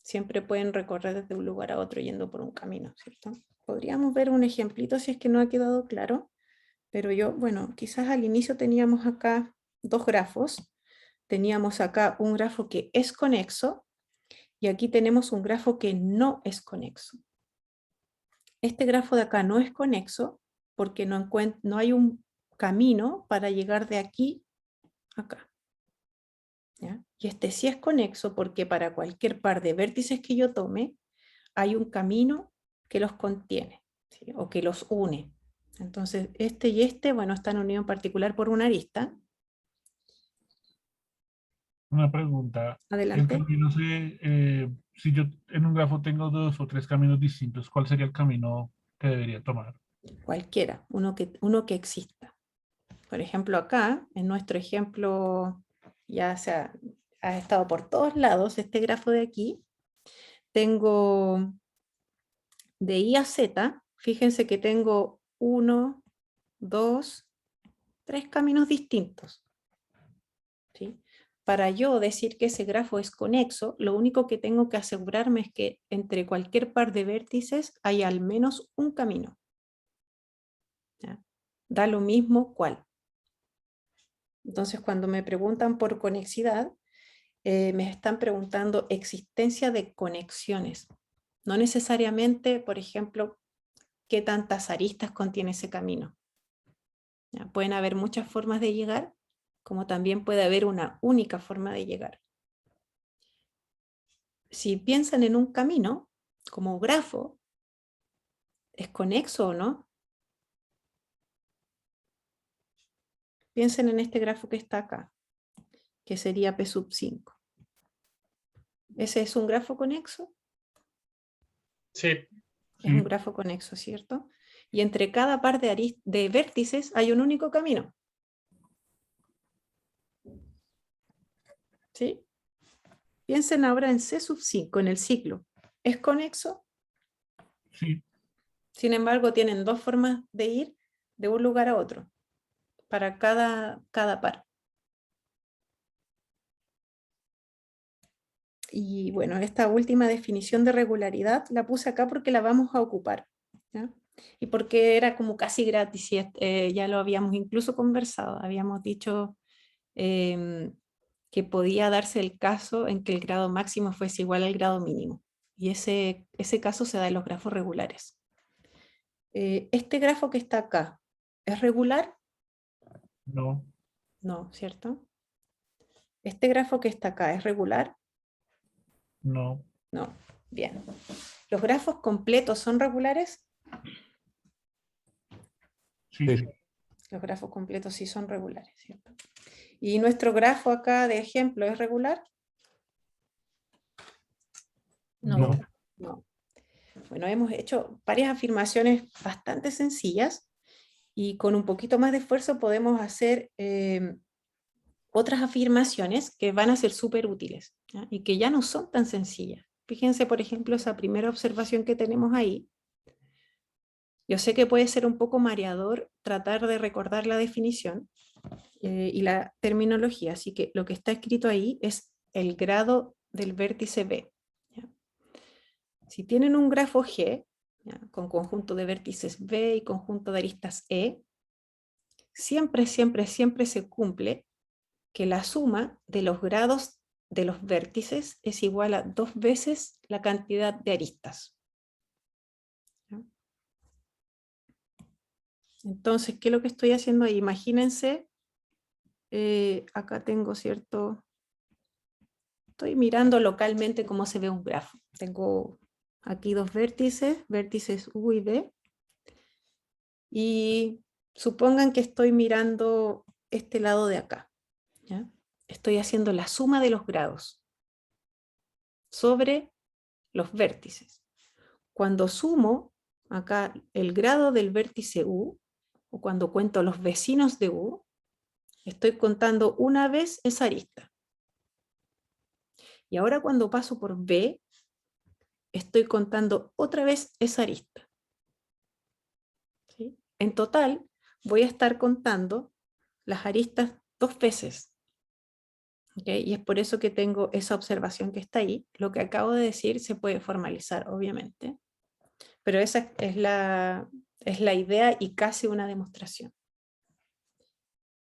siempre pueden recorrer desde un lugar a otro yendo por un camino, ¿cierto? Podríamos ver un ejemplito si es que no ha quedado claro, pero bueno, quizás al inicio teníamos acá dos grafos. Teníamos acá un grafo que es conexo y aquí tenemos un grafo que no es conexo. Este grafo de acá no es conexo porque no hay un camino para llegar de aquí a acá. ¿Ya? Y este sí es conexo porque para cualquier par de vértices que yo tome, hay un camino que los contiene, ¿sí? O que los une. Entonces, este y este, bueno, están unidos en particular por una arista. Una pregunta. Adelante. El camino si yo en un grafo tengo 2 o 3 caminos distintos, ¿cuál sería el camino que debería tomar? Cualquiera, uno que exista. Por ejemplo, acá, en nuestro ejemplo, ya ha estado por todos lados, este grafo de aquí, tengo de I a Z, fíjense que tengo 1, 2, 3 caminos distintos. ¿Sí? Para yo decir que ese grafo es conexo, lo único que tengo que asegurarme es que entre cualquier par de vértices hay al menos un camino. ¿Ya? Da lo mismo cuál. Entonces, cuando me preguntan por conexidad, me están preguntando existencia de conexiones. No necesariamente, por ejemplo, qué tantas aristas contiene ese camino. ¿Ya? Pueden haber muchas formas de llegar, como también puede haber una única forma de llegar. Si piensan en un camino, como grafo, ¿es conexo o no? Piensen en este grafo que está acá, que sería P sub 5. ¿Ese es un grafo conexo? Sí. Es un grafo conexo, ¿cierto? Y entre cada par de vértices hay un único camino. ¿Sí? Piensen ahora en C sub 5, en el ciclo. ¿Es conexo? Sí. Sin embargo, tienen dos formas de ir de un lugar a otro, para cada par. Y bueno, esta última definición de regularidad la puse acá porque la vamos a ocupar, ¿ya? Y porque era como casi gratis, y ya lo habíamos incluso conversado, habíamos dicho que podía darse el caso en que el grado máximo fuese igual al grado mínimo. Y ese caso se da en los grafos regulares. Este grafo que está acá, ¿es regular? No. No, ¿cierto? Este grafo que está acá, ¿es regular? No. No. Bien. ¿Los grafos completos son regulares? Sí. Los grafos completos sí son regulares, ¿cierto? ¿Y nuestro grafo acá de ejemplo es regular? No. No. Bueno, hemos hecho varias afirmaciones bastante sencillas y con un poquito más de esfuerzo podemos hacer otras afirmaciones que van a ser súper útiles, ¿ya? Y que ya no son tan sencillas. Fíjense, por ejemplo, esa primera observación que tenemos ahí. Yo sé que puede ser un poco mareador tratar de recordar la definición y la terminología, así que lo que está escrito ahí es el grado del vértice B. ¿Ya? Si tienen un grafo G, ¿ya?, con conjunto de vértices B y conjunto de aristas E, siempre, siempre, siempre se cumple que la suma de los grados de los vértices es igual a 2 veces la cantidad de aristas. ¿Ya? Entonces, ¿qué es lo que estoy haciendo ahí? Imagínense, acá tengo cierto... Estoy mirando localmente cómo se ve un grafo. Tengo aquí 2 vértices, vértices U y B. Y supongan que estoy mirando este lado de acá, ¿ya? Estoy haciendo la suma de los grados sobre los vértices. Cuando sumo acá el grado del vértice U, o cuando cuento los vecinos de U, estoy contando una vez esa arista. Y ahora cuando paso por B, estoy contando otra vez esa arista. ¿Sí? En total, voy a estar contando las aristas 2 veces. ¿Okay? Y es por eso que tengo esa observación que está ahí. Lo que acabo de decir se puede formalizar, obviamente, pero esa es la idea y casi una demostración.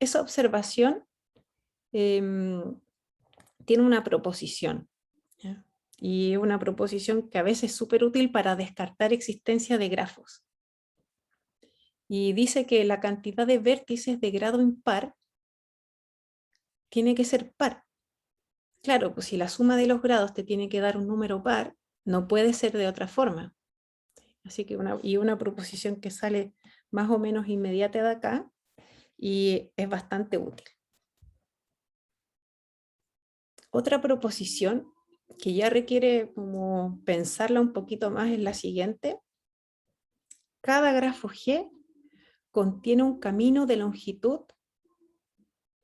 Esa observación tiene una proposición, ¿ya? Y una proposición que a veces es súper útil para descartar existencia de grafos. Y dice que la cantidad de vértices de grado impar tiene que ser par. Claro, pues si la suma de los grados te tiene que dar un número par, no puede ser de otra forma. Así que una proposición que sale más o menos inmediata de acá y es bastante útil. Otra proposición que ya requiere como pensarla un poquito más es la siguiente. Cada grafo G contiene un camino de longitud,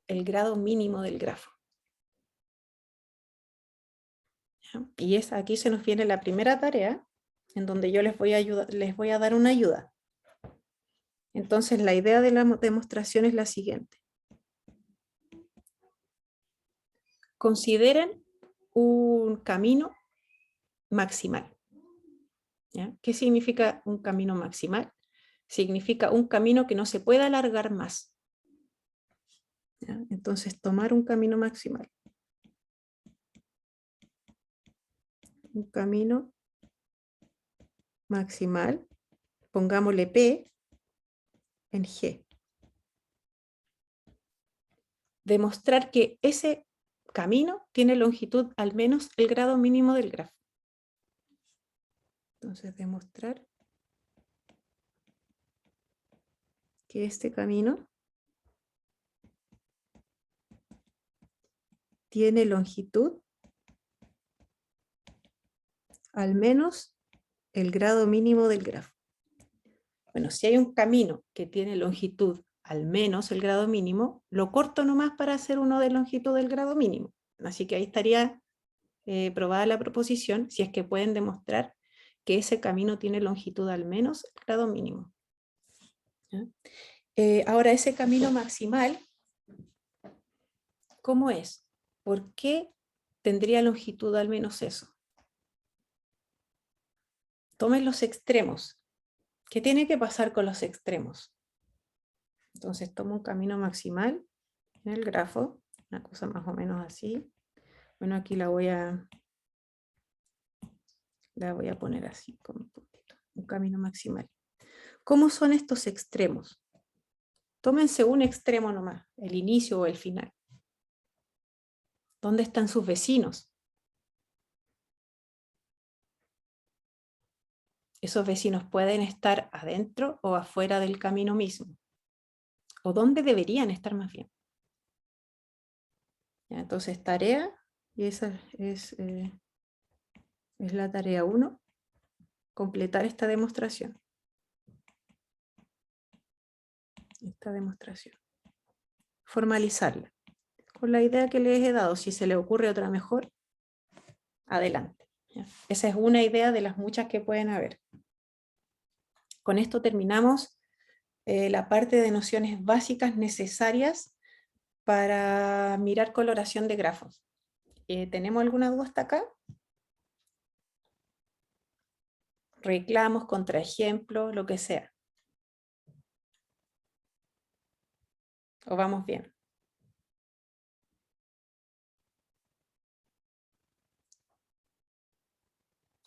el grado mínimo del grafo. ¿Ya? Y aquí se nos viene la primera tarea, en donde yo les voy a dar una ayuda. Entonces la idea de la demostración es la siguiente. Consideren un camino maximal. ¿Ya? ¿Qué significa un camino maximal? Significa un camino que no se pueda alargar más. ¿Ya? Entonces tomar un camino maximal. Un camino maximal, pongámosle P en G. Demostrar que ese camino tiene longitud al menos el grado mínimo del grafo. Entonces, demostrar que este camino tiene longitud al menos el grado mínimo del grafo. Bueno, si hay un camino que tiene longitud al menos el grado mínimo, lo corto nomás para hacer uno de longitud del grado mínimo. Así que ahí estaría probada la proposición, si es que pueden demostrar que ese camino tiene longitud al menos el grado mínimo. Ahora, ese camino maximal, ¿cómo es? ¿Por qué tendría longitud al menos eso? Tomen los extremos. ¿Qué tiene que pasar con los extremos? Entonces tomo un camino maximal en el grafo, una cosa más o menos así. Bueno, aquí la voy a poner así, con un puntito. Un camino maximal. ¿Cómo son estos extremos? Tómense un extremo nomás, el inicio o el final. ¿Dónde están sus vecinos? Esos vecinos pueden estar adentro o afuera del camino mismo. ¿O dónde deberían estar más bien? ¿Ya? Entonces tarea, y esa es la tarea 1, completar esta demostración. Formalizarla. Con la idea que les he dado, si se le ocurre otra mejor, adelante. ¿Ya? Esa es una idea de las muchas que pueden haber. Con esto terminamos la parte de nociones básicas necesarias para mirar coloración de grafos. ¿Tenemos alguna duda hasta acá? Reclamos, contraejemplos, lo que sea. ¿O vamos bien?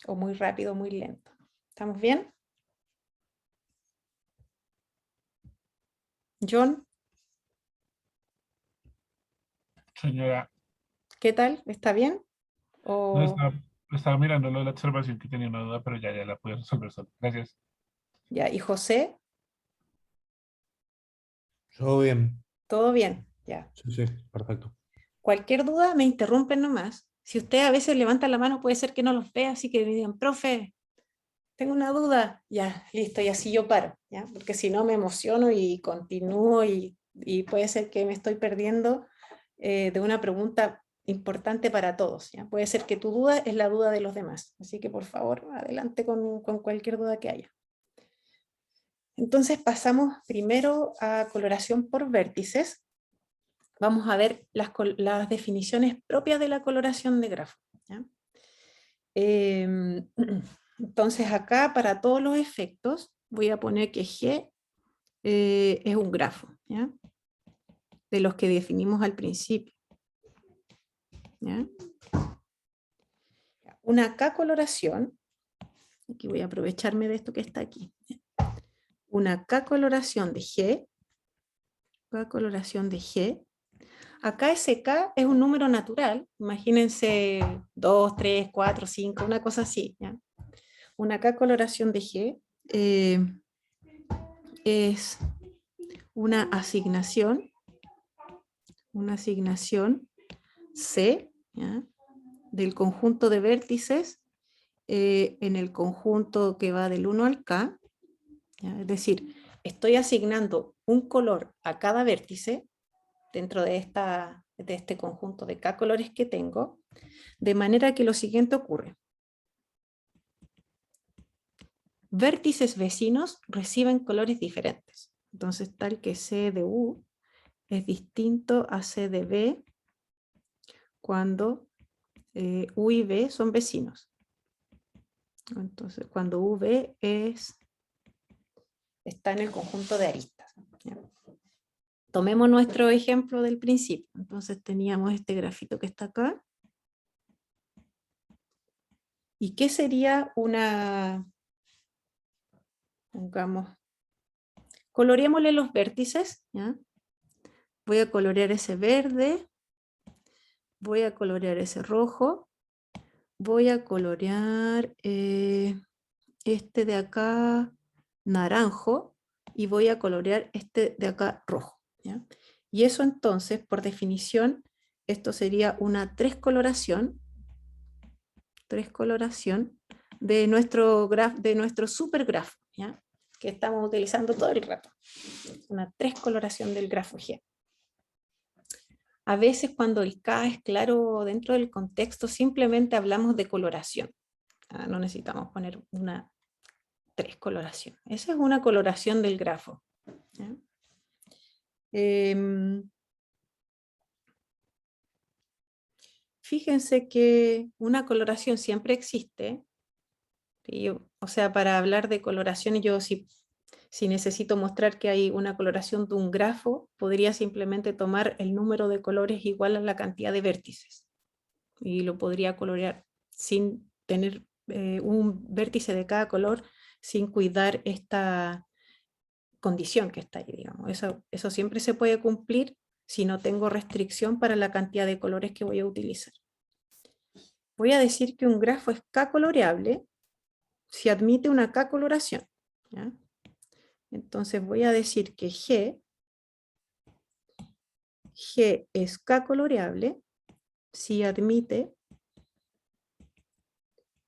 ¿O muy rápido, muy lento? ¿Estamos bien? John, Señora, ¿qué tal? ¿Está bien? no ¿O estaba mirando lo de la observación que tenía una duda, pero ya la pude resolver solo. Gracias. ya? ¿Y José? Yo bien. ¿Todo bien? Ya. Sí, sí, perfecto. Cualquier duda me interrumpen nomás. Si usted a veces levanta la mano, puede ser que no los vea, así que me digan, profe, tengo una duda. Ya, listo, y así yo paro, ¿ya? Porque si no me emociono y continúo y puede ser que me estoy perdiendo de una pregunta importante para todos, ¿ya? Puede ser que tu duda es la duda de los demás, así que por favor, adelante con cualquier duda que haya. Entonces pasamos primero a coloración por vértices. Vamos a ver las definiciones propias de la coloración de grafo, ¿ya? Entonces acá para todos los efectos voy a poner que G es un grafo, ¿ya? De los que definimos al principio, ¿ya? Una K coloración, aquí voy a aprovecharme de esto que está aquí, una K coloración de G, K coloración de G. Acá ese K es un número natural, imagínense 2, 3, 4, 5, una cosa así, ¿ya? Una K coloración de G es una asignación C, ¿ya? Del conjunto de vértices en el conjunto que va del 1 al K, ¿ya? Es decir, estoy asignando un color a cada vértice dentro de este conjunto de K colores que tengo, de manera que lo siguiente ocurre. Vértices vecinos reciben colores diferentes. Entonces, tal que C de U es distinto a C de B cuando U y B son vecinos. Entonces, cuando UV está en el conjunto de aristas, ¿ya? Tomemos nuestro ejemplo del principio. Entonces teníamos este grafito que está acá. ¿Y qué sería una, pongamos, coloreémosle los vértices, ¿ya? Voy a colorear ese verde, voy a colorear ese rojo, voy a colorear este de acá naranjo y voy a colorear este de acá rojo, ¿ya? Y eso entonces, por definición, esto sería una tres coloración de nuestro supergrafo, ¿ya? Que estamos utilizando todo el rato. Una tres coloración del grafo G. A veces cuando el K es claro dentro del contexto, simplemente hablamos de coloración. No necesitamos poner una tres coloración. Esa es una coloración del grafo, ¿ya? Fíjense que una coloración siempre existe. O sea, para hablar de coloración, yo si necesito mostrar que hay una coloración de un grafo, podría simplemente tomar el número de colores igual a la cantidad de vértices. Y lo podría colorear sin tener un vértice de cada color, sin cuidar esta condición que está ahí, digamos. Eso siempre se puede cumplir si no tengo restricción para la cantidad de colores que voy a utilizar. Voy a decir que un grafo es K coloreable si admite una K coloración, ¿ya? Entonces voy a decir que G es K coloreable si admite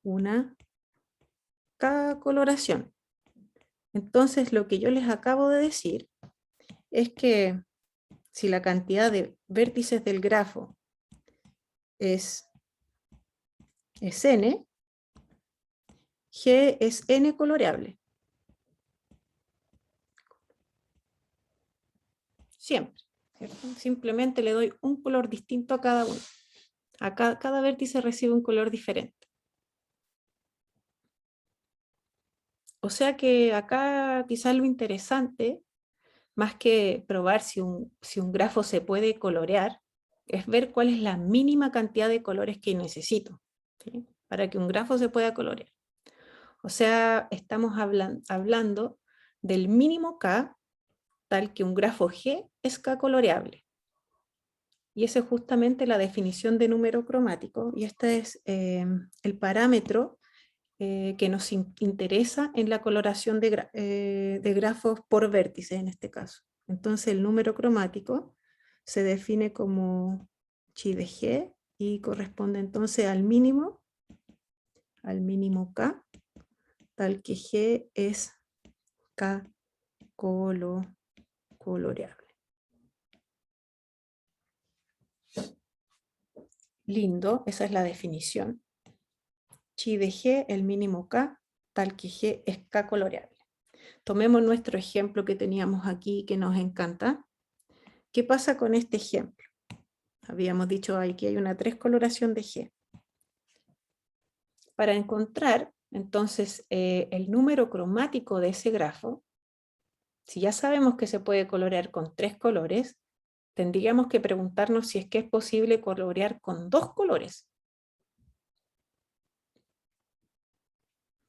una K-coloración. Entonces, lo que yo les acabo de decir es que si la cantidad de vértices del grafo es n, G es n coloreable. Siempre, ¿cierto? Simplemente le doy un color distinto a cada uno. Cada vértice recibe un color diferente. O sea que acá quizás lo interesante, más que probar si un grafo se puede colorear, es ver cuál es la mínima cantidad de colores que necesito, ¿sí? Para que un grafo se pueda colorear. O sea, estamos hablando del mínimo K, tal que un grafo G es K coloreable. Y esa es justamente la definición de número cromático, y este es el parámetro que nos interesa en la coloración de grafos por vértice en este caso. Entonces el número cromático se define como chi de G y corresponde entonces al mínimo K, tal que G es K coloreable. Lindo, esa es la definición. Chi de G, el mínimo K, tal que G es K coloreable. Tomemos nuestro ejemplo que teníamos aquí que nos encanta. ¿Qué pasa con este ejemplo? Habíamos dicho que hay una 3 coloración de G. Para encontrar entonces el número cromático de ese grafo, si ya sabemos que se puede colorear con 3 colores, tendríamos que preguntarnos si es que es posible colorear con 2 colores.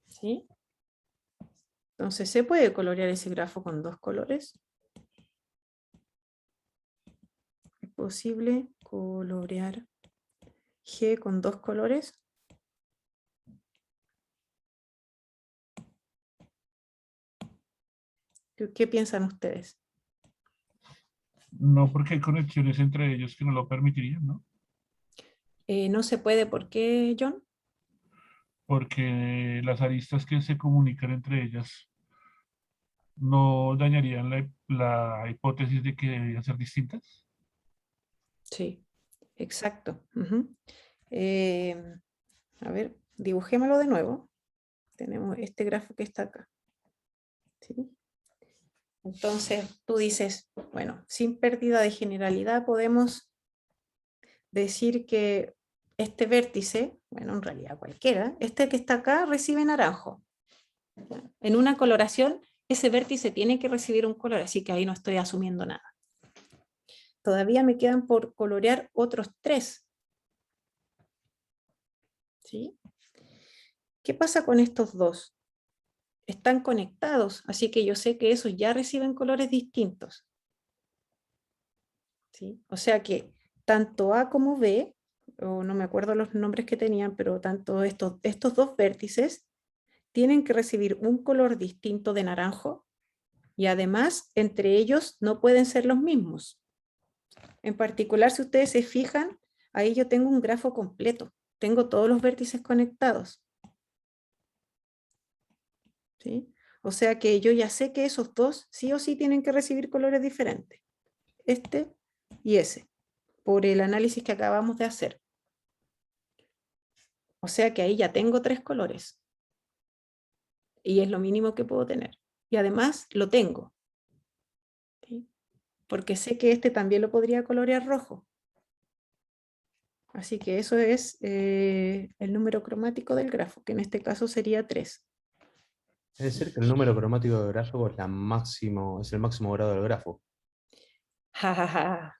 ¿Sí? Entonces, ¿se puede colorear ese grafo con 2 colores? ¿Es posible colorear G con 2 colores? ¿Qué piensan ustedes? No, porque hay conexiones entre ellos que no lo permitirían, ¿no? No se puede, ¿por qué, John? Porque las aristas que se comunican entre ellas no dañarían la hipótesis de que deberían ser distintas. Sí, exacto. A ver, dibujémoslo de nuevo. Tenemos este grafo que está acá. ¿Sí? Entonces, tú dices, bueno, sin pérdida de generalidad podemos decir que este vértice, bueno, en realidad cualquiera, este que está acá recibe naranjo. En una coloración, ese vértice tiene que recibir un color, así que ahí no estoy asumiendo nada. Todavía me quedan por colorear otros 3. ¿Sí? ¿Qué pasa con estos 2? Están conectados, así que yo sé que esos ya reciben colores distintos. ¿Sí? O sea que tanto A como B, o no me acuerdo los nombres que tenían, pero tanto estos 2 vértices tienen que recibir un color distinto de naranjo y además entre ellos no pueden ser los mismos. En particular, si ustedes se fijan, ahí yo tengo un grafo completo, tengo todos los vértices conectados. ¿Sí? O sea que yo ya sé que esos 2 sí o sí tienen que recibir colores diferentes. Este y ese, por el análisis que acabamos de hacer. O sea que ahí ya tengo 3 colores. Y es lo mínimo que puedo tener. Y además lo tengo. ¿Sí? Porque sé que este también lo podría colorear rojo. Así que eso es el número cromático del grafo, que en este caso sería 3. Es decir, que el número cromático del grafo es el máximo grado del grafo. Ja, ja, ja.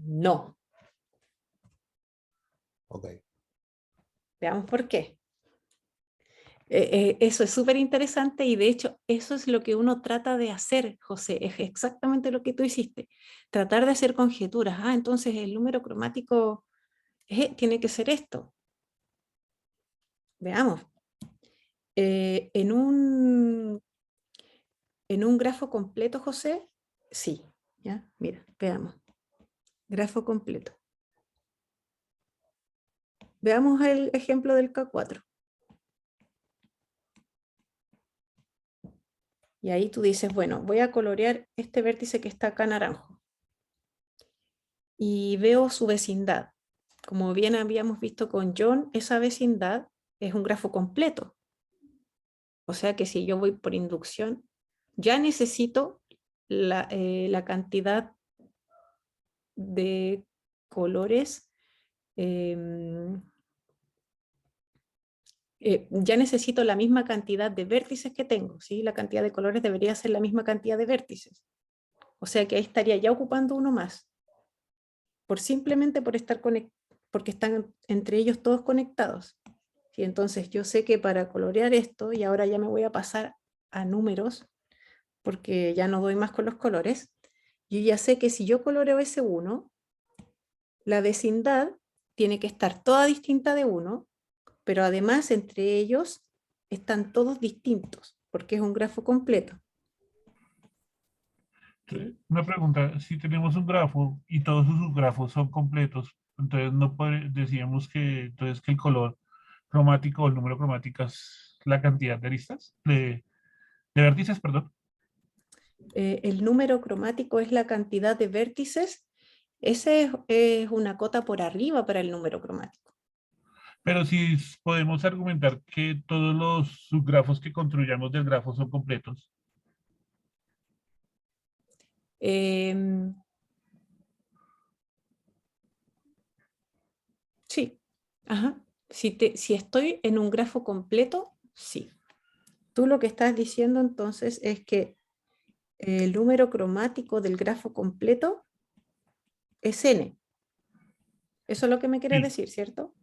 No. Ok. Veamos por qué. Eso es súper interesante y de hecho eso es lo que uno trata de hacer, José, es exactamente lo que tú hiciste, tratar de hacer conjeturas. Entonces el número cromático tiene que ser esto. Veamos. En un grafo completo, José, sí, ¿ya? Mira, veamos. Grafo completo. Veamos el ejemplo del K4. Y ahí tú dices, bueno, voy a colorear este vértice que está acá naranjo. Y veo su vecindad. Como bien habíamos visto con John, esa vecindad es un grafo completo. O sea que si yo voy por inducción, ya necesito la cantidad de colores, ya necesito la misma cantidad de vértices que tengo, ¿sí? La cantidad de colores debería ser la misma cantidad de vértices. O sea que ahí estaría ya ocupando uno más. Simplemente por estar porque están entre ellos todos conectados. ¿Sí? Entonces yo sé que para colorear esto, y ahora ya me voy a pasar a números, porque ya no doy más con los colores, yo ya sé que si yo coloreo ese 1, la vecindad tiene que estar toda distinta de 1, pero además entre ellos están todos distintos, porque es un grafo completo. Una pregunta, si tenemos un grafo y todos sus subgrafos son completos, entonces no decíamos que, entonces que el color cromático o el número cromático es la cantidad de aristas, de vértices, perdón. El número cromático es la cantidad de vértices. Ese es una cota por arriba para el número cromático. Pero si podemos argumentar que todos los subgrafos que construyamos del grafo son completos. Sí. Ajá. Si estoy en un grafo completo, sí. Tú lo que estás diciendo entonces es que el número cromático del grafo completo es n. Eso es lo que me quieres decir, ¿cierto?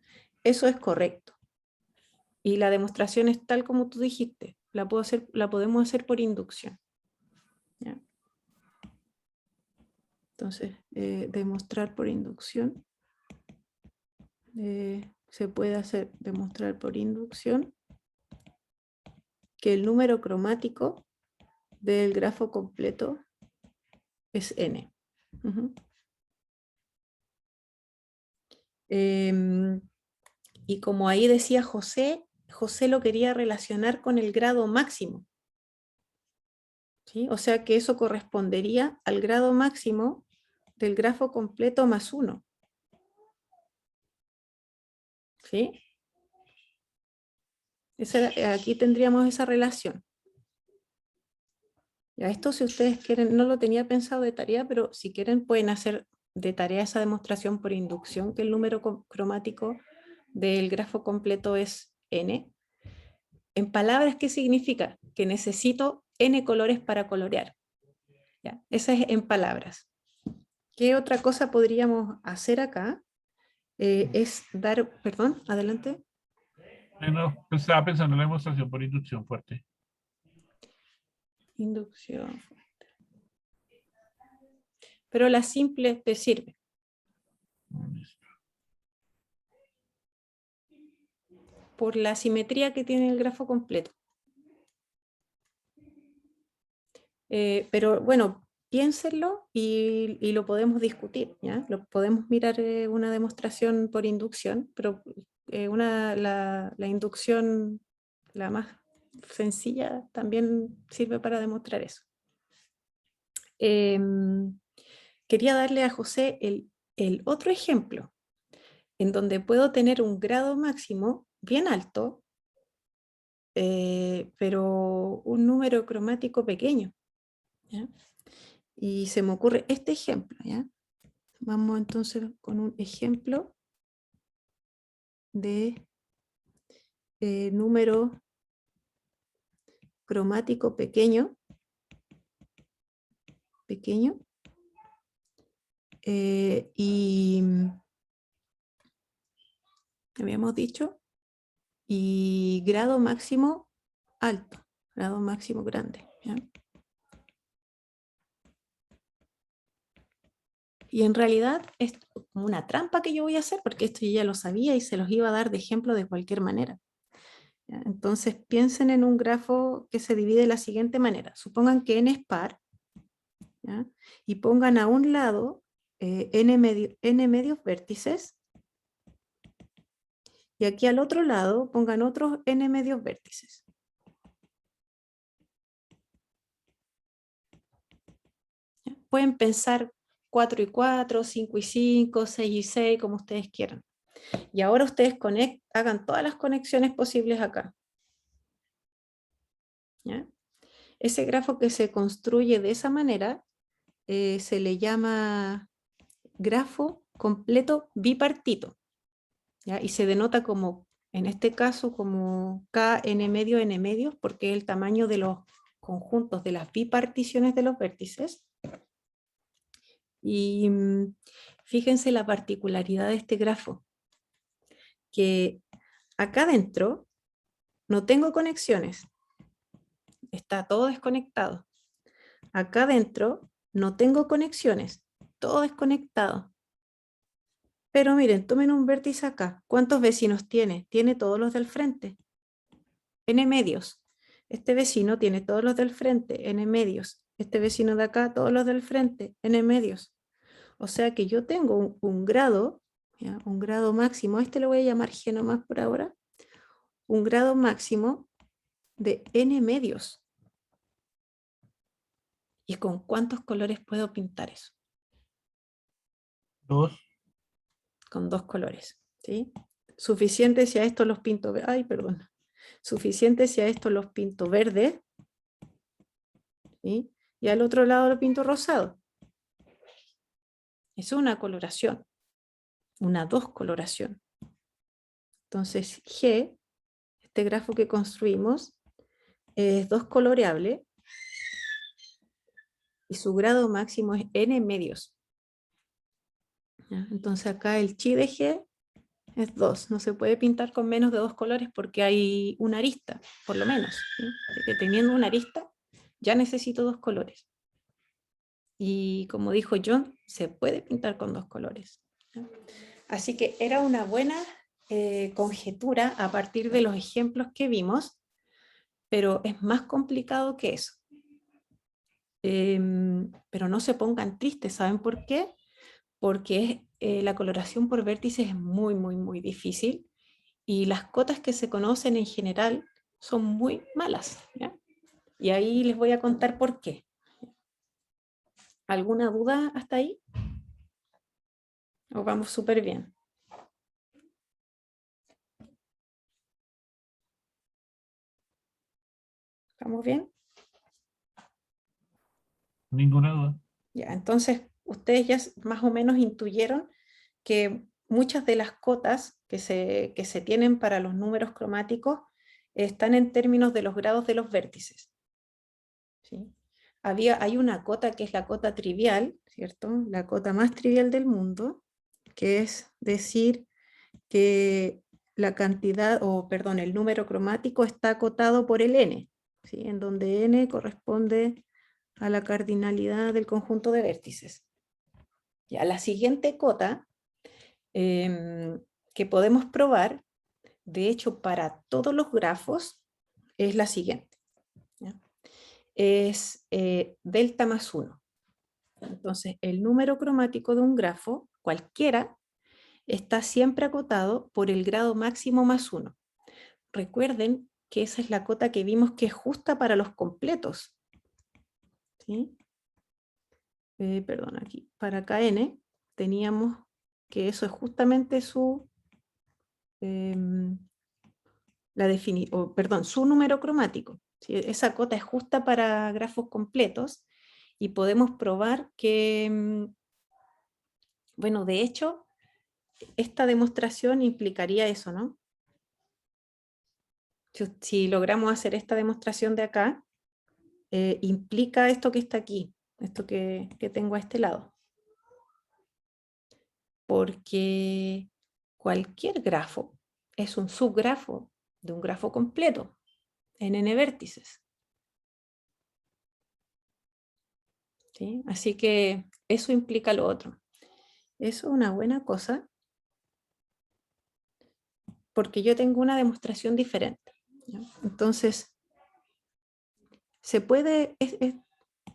Eso es correcto. Y la demostración es tal como tú dijiste. La podemos hacer por inducción. ¿Ya? Entonces, demostrar por inducción. Se puede demostrar por inducción que el número cromático del grafo completo es n. Y como ahí decía José lo quería relacionar con el grado máximo. ¿Sí? O sea que eso correspondería al grado máximo del grafo completo más 1. ¿Sí? Aquí tendríamos esa relación. Ya, esto si ustedes quieren, no lo tenía pensado de tarea, pero si quieren pueden hacer de tarea esa demostración por inducción, que el número cromático del grafo completo es n. En palabras, ¿qué significa? Que necesito n colores para colorear. ¿Ya? Esa es en palabras. ¿Qué otra cosa podríamos hacer acá? Es dar, perdón, adelante. No, estaba pensando en la demostración por inducción fuerte. Inducción fuerte. Pero la simple te sirve. Por la simetría que tiene el grafo completo. Pero bueno, piénsenlo y lo podemos discutir, ¿ya? Lo podemos mirar una demostración por inducción, pero la inducción, la más sencilla, también sirve para demostrar eso. Quería darle a José el otro ejemplo, en donde puedo tener un grado máximo bien alto, pero un número cromático pequeño. ¿Ya? Y se me ocurre este ejemplo, ¿ya? Vamos entonces con un ejemplo de número cromático pequeño, y habíamos dicho, y grado máximo alto, grado máximo grande, ¿ya? Y en realidad es como una trampa que yo voy a hacer, porque esto yo ya lo sabía y se los iba a dar de ejemplo de cualquier manera. ¿Ya? Entonces piensen en un grafo que se divide de la siguiente manera. Supongan que n es par, ¿ya? Y pongan a un lado n medios vértices y aquí al otro lado pongan otros n medios vértices. ¿Ya? Pueden pensar 4 y 4, 5 y 5, 6 y 6, como ustedes quieran. Y ahora ustedes hagan todas las conexiones posibles acá. ¿Ya? Ese grafo que se construye de esa manera se le llama grafo completo bipartito, ¿ya? Y se denota como, en este caso, como K n medios, porque es el tamaño de los conjuntos de las biparticiones de los vértices. Y fíjense la particularidad de este grafo, que acá adentro no tengo conexiones, está todo desconectado. Acá adentro no tengo conexiones, todo desconectado. Pero miren, tomen un vértice acá. ¿Cuántos vecinos tiene? Tiene todos los del frente. N medios. Este vecino tiene todos los del frente, N medios. Este vecino de acá, todos los del frente, N medios. O sea que yo tengo un grado, ¿ya? Un grado máximo, este lo voy a llamar G nomás por ahora, un grado máximo de N medios. ¿Y con cuántos colores puedo pintar eso? 2. Con 2 colores, ¿sí? Suficiente si a esto los pinto, suficiente si a esto los pinto verde, ¿sí? Y al otro lado lo pinto rosado. Es una coloración, una 2 coloración. Entonces G, este grafo que construimos, es 2 coloreable y su grado máximo es N medios. ¿Ya? Entonces acá el chi de G es 2, no se puede pintar con menos de 2 colores porque hay una arista, por lo menos, ¿sí? Porque teniendo una arista ya necesito 2 colores. Y como dijo John, se puede pintar con 2 colores. ¿Sí? Así que era una buena conjetura a partir de los ejemplos que vimos, pero es más complicado que eso. Pero no se pongan tristes, ¿saben por qué? Porque la coloración por vértices es muy, muy, muy difícil y las cotas que se conocen en general son muy malas, ¿ya? Y ahí les voy a contar por qué. ¿Alguna duda hasta ahí? ¿O vamos súper bien? ¿Estamos bien? Ninguna duda. Ya, entonces ustedes ya más o menos intuyeron que muchas de las cotas que se tienen para los números cromáticos están en términos de los grados de los vértices. ¿Sí? Hay una cota que es la cota trivial, ¿cierto? La cota más trivial del mundo, que es decir que la cantidad, el número cromático está acotado por el n, ¿sí? En donde n corresponde a la cardinalidad del conjunto de vértices. Ya, la siguiente cota que podemos probar, de hecho para todos los grafos, es la siguiente. ¿Ya? Es delta más 1. Entonces, el número cromático de un grafo, cualquiera, está siempre acotado por el grado máximo más 1. Recuerden que esa es la cota que vimos que es justa para los completos. ¿Sí? Perdón, aquí, para Kn teníamos que eso es justamente su, su número cromático. ¿Sí? Esa cota es justa para grafos completos y podemos probar que, bueno, de hecho, esta demostración implicaría eso, ¿no? Si logramos hacer esta demostración de acá, implica esto que está aquí, esto que tengo a este lado. Porque cualquier grafo es un subgrafo de un grafo completo en n vértices. ¿Sí? Así que eso implica lo otro. Eso es una buena cosa porque yo tengo una demostración diferente. ¿Ya? Entonces, se puede,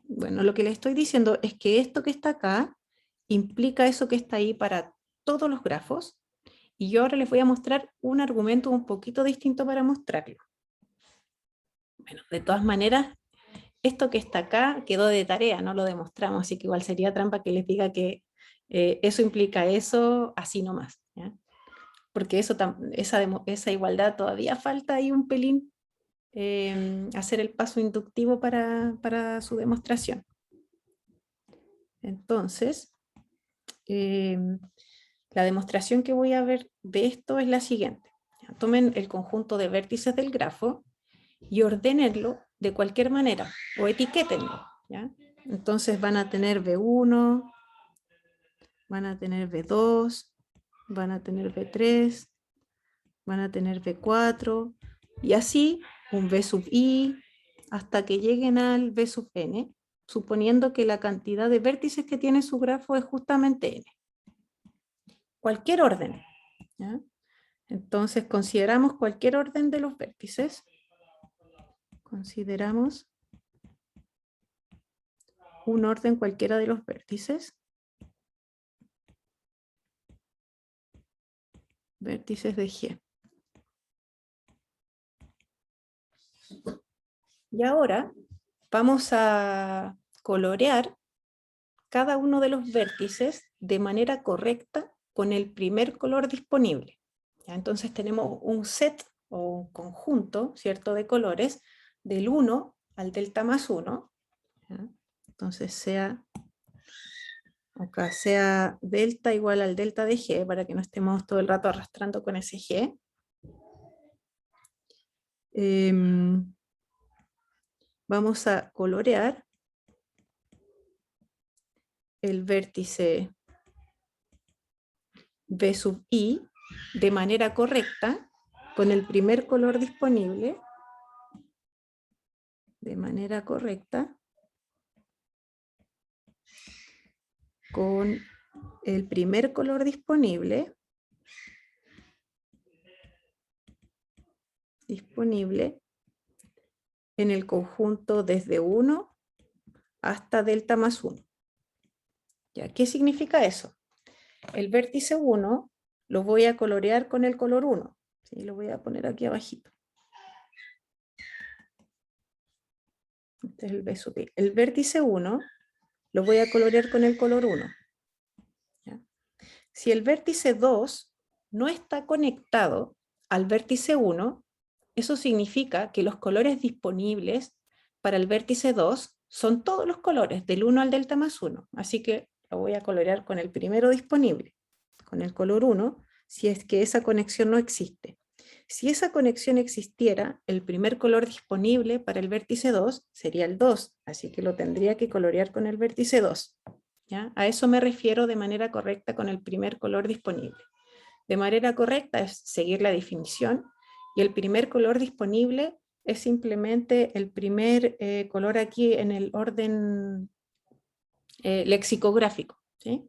bueno, lo que le estoy diciendo es que esto que está acá implica eso que está ahí para todos los grafos Y yo ahora les voy a mostrar un argumento un poquito distinto para mostrarlo. Bueno, de todas maneras, esto que está acá quedó de tarea, no lo demostramos, así que igual sería trampa que les diga que eso implica eso, así nomás, ¿ya? Porque esa igualdad todavía falta ahí un pelín, hacer el paso inductivo para su demostración. Entonces, la demostración que voy a ver de esto es la siguiente. Tomen el conjunto de vértices del grafo y ordénenlo de cualquier manera, o etiquétenlo, ¿ya? Entonces van a tener B1, van a tener B2, van a tener B3, van a tener B4, y así un B sub I, hasta que lleguen al B sub N, suponiendo que la cantidad de vértices que tiene su grafo es justamente N. Cualquier orden, ¿ya? Entonces consideramos cualquier orden de los vértices. Consideramos un orden cualquiera de los vértices. Vértices de G. Y ahora vamos a colorear cada uno de los vértices de manera correcta con el primer color disponible. ¿Ya? Entonces tenemos un set o un conjunto, ¿cierto?, de colores del 1 al delta más 1. ¿Ya? Entonces acá sea delta igual al delta de G, para que no estemos todo el rato arrastrando con ese G. Vamos a colorear el vértice B sub I de manera correcta, con el primer color disponible, de manera correcta, con el primer color disponible, en el conjunto desde 1 hasta delta más 1. ¿Ya? ¿Qué significa eso? El vértice 1 lo voy a colorear con el color 1. ¿Sí? Lo voy a poner aquí abajito. Este es el B sub I. El vértice 1 lo voy a colorear con el color 1. ¿Ya? Si el vértice 2 no está conectado al vértice 1, eso significa que los colores disponibles para el vértice 2 son todos los colores, del 1 al delta más 1. Así que lo voy a colorear con el primero disponible, con el color 1, si es que esa conexión no existe. Si esa conexión existiera, el primer color disponible para el vértice 2 sería el 2, así que lo tendría que colorear con el vértice 2. ¿Ya? A eso me refiero de manera correcta con el primer color disponible. De manera correcta es seguir la definición, y el primer color disponible es simplemente el primer color aquí en el orden lexicográfico, ¿sí?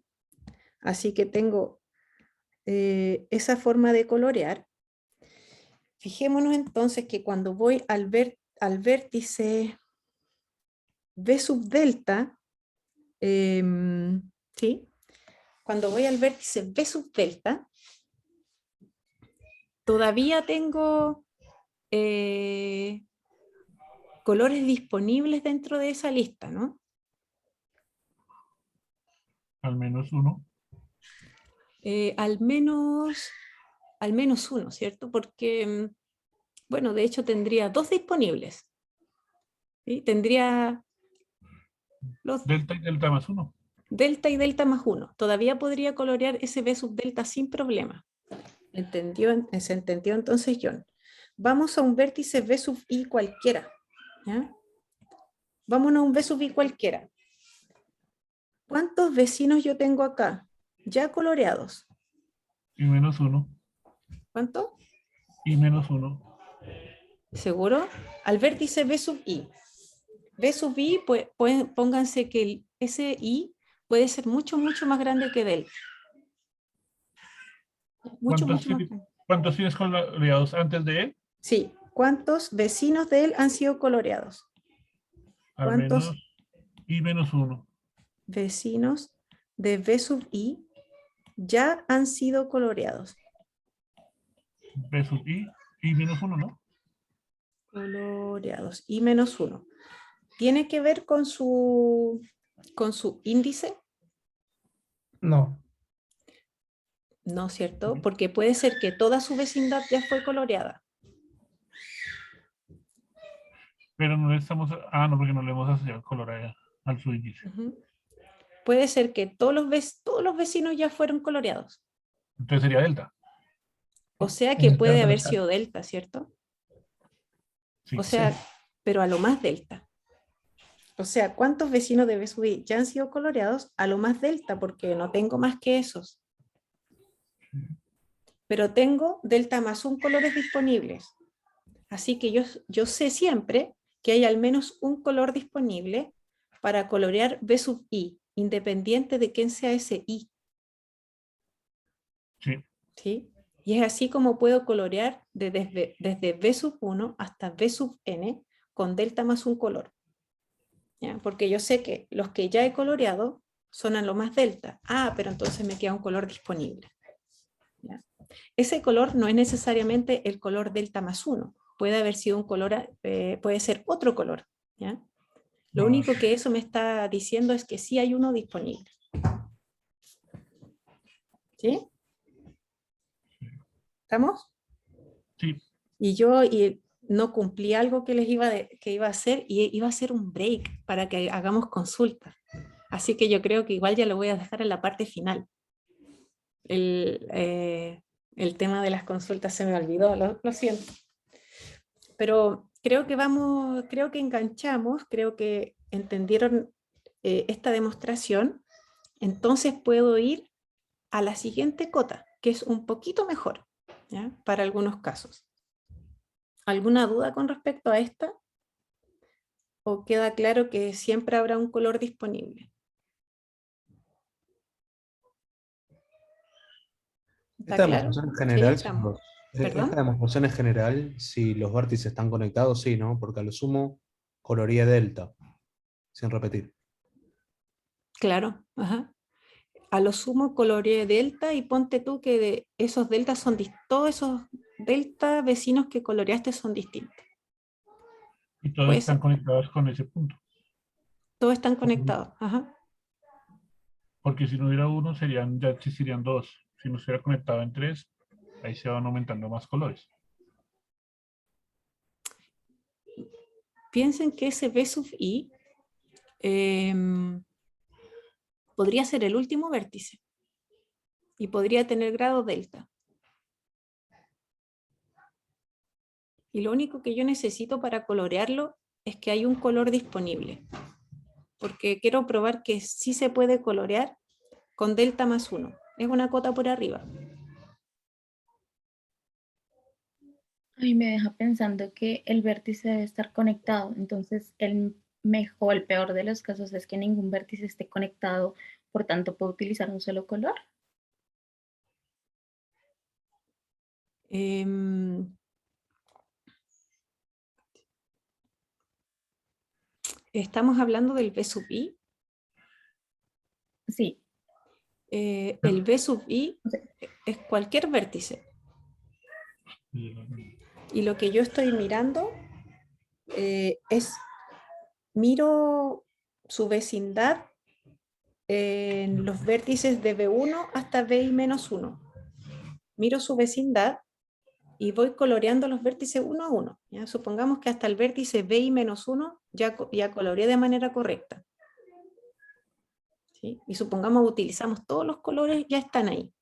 Así que tengo esa forma de colorear. Fijémonos entonces que cuando voy al vértice B sub delta, ¿sí? Cuando voy al vértice B sub delta, todavía tengo colores disponibles dentro de esa lista, ¿no? Al menos uno. Al menos uno, ¿cierto? Porque, bueno, de hecho tendría dos disponibles. ¿Sí? Tendría los Delta y delta más uno. delta y delta más 1. Todavía podría colorear ese B sub delta sin problema. ¿Se entendió entonces, John? Vamos a un vértice B sub I cualquiera. ¿Ya? Vámonos a un B sub I cualquiera. ¿Cuántos vecinos yo tengo acá? Ya coloreados. Y menos uno. ¿Cuánto? Y menos uno. ¿Seguro? Al vértice B sub I. B sub I, pues, pónganse que ese I puede ser mucho, mucho más grande que delta. Mucho, mucho más grande. ¿Cuántos tienes coloreados antes de él? Sí. ¿Cuántos vecinos de él han sido coloreados? Al ¿Cuántos menos y menos uno. vecinos de B sub I ya han sido coloreados? B sub I menos 1, ¿no? Coloreados, I menos 1. ¿Tiene que ver con su índice? No. No, ¿cierto? Porque puede ser que toda su vecindad ya fue coloreada. Pero no le estamos... Ah, no, porque no le hemos asociado el color al su índice. Ujú. Puede ser que todos los vecinos ya fueron coloreados. Entonces sería delta. O sea En que el peor puede de haber los sido delta, ¿cierto? Sí. O sea, Sí. pero a lo más delta. O sea, ¿cuántos vecinos de B sub I ya han sido coloreados? A lo más delta, porque no tengo más que esos. Pero tengo delta más un colores disponibles. Así que yo sé siempre que hay al menos un color disponible para colorear B sub I, independiente de quién sea ese I. Sí. ¿Sí? Y es así como puedo colorear desde B sub 1 hasta B sub n con delta más un color. ¿Ya? Porque yo sé que los que ya he coloreado son a lo más delta. Ah, pero entonces me queda un color disponible. ¿Ya? Ese color no es necesariamente el color delta más 1. Puede haber sido un color, puede ser otro color. ¿Ya? Lo único que eso me está diciendo es que sí hay uno disponible. ¿Sí? ¿Estamos? Sí. Y yo no cumplí algo que les que iba a hacer, y iba a hacer un break para que hagamos consultas. Así que yo creo que igual ya lo voy a dejar en la parte final. El tema de las consultas se me olvidó, lo siento. Pero creo que enganchamos, creo que entendieron esta demostración. Entonces puedo ir a la siguiente cota, que es un poquito mejor, ¿ya? Para algunos casos. ¿Alguna duda con respecto a esta? ¿O queda claro que siempre habrá un color disponible? ¿Está Esta claro? demostración en Sí, general, estamos. esta ¿Perdón? demostración en general, si los vértices están conectados, sí, ¿no? Porque a lo sumo coloría delta, sin repetir. Claro, ajá. A lo sumo coloreé delta y ponte tú que de esos deltas son todos esos delta vecinos que coloreaste son distintos. Y todos Puede están ser, conectados con ese punto. todos están conectados. Ajá. Porque si no hubiera uno, ya existirían dos. Si no estuviera conectado en tres, ahí se van aumentando más colores. Piensen que ese B sub I podría ser el último vértice y podría tener grado delta. Y lo único que yo necesito para colorearlo es que hay un color disponible, porque quiero probar que sí se puede colorear con delta más 1. Es una cota por arriba. Ay, me deja pensando que el vértice debe estar conectado. Entonces, el mejor, el peor de los casos es que ningún vértice esté conectado, por tanto, puedo utilizar un solo color. Estamos hablando del B sub I. Sí. El B sub I es cualquier vértice. Y lo que yo estoy mirando miro su vecindad en los vértices de B1 hasta BI-1. Miro su vecindad y voy coloreando los vértices uno a uno. ¿Ya? Supongamos que hasta el vértice BI-1 ya coloreé de manera correcta. ¿Sí? Y supongamos utilizamos todos los colores, ya están ahí.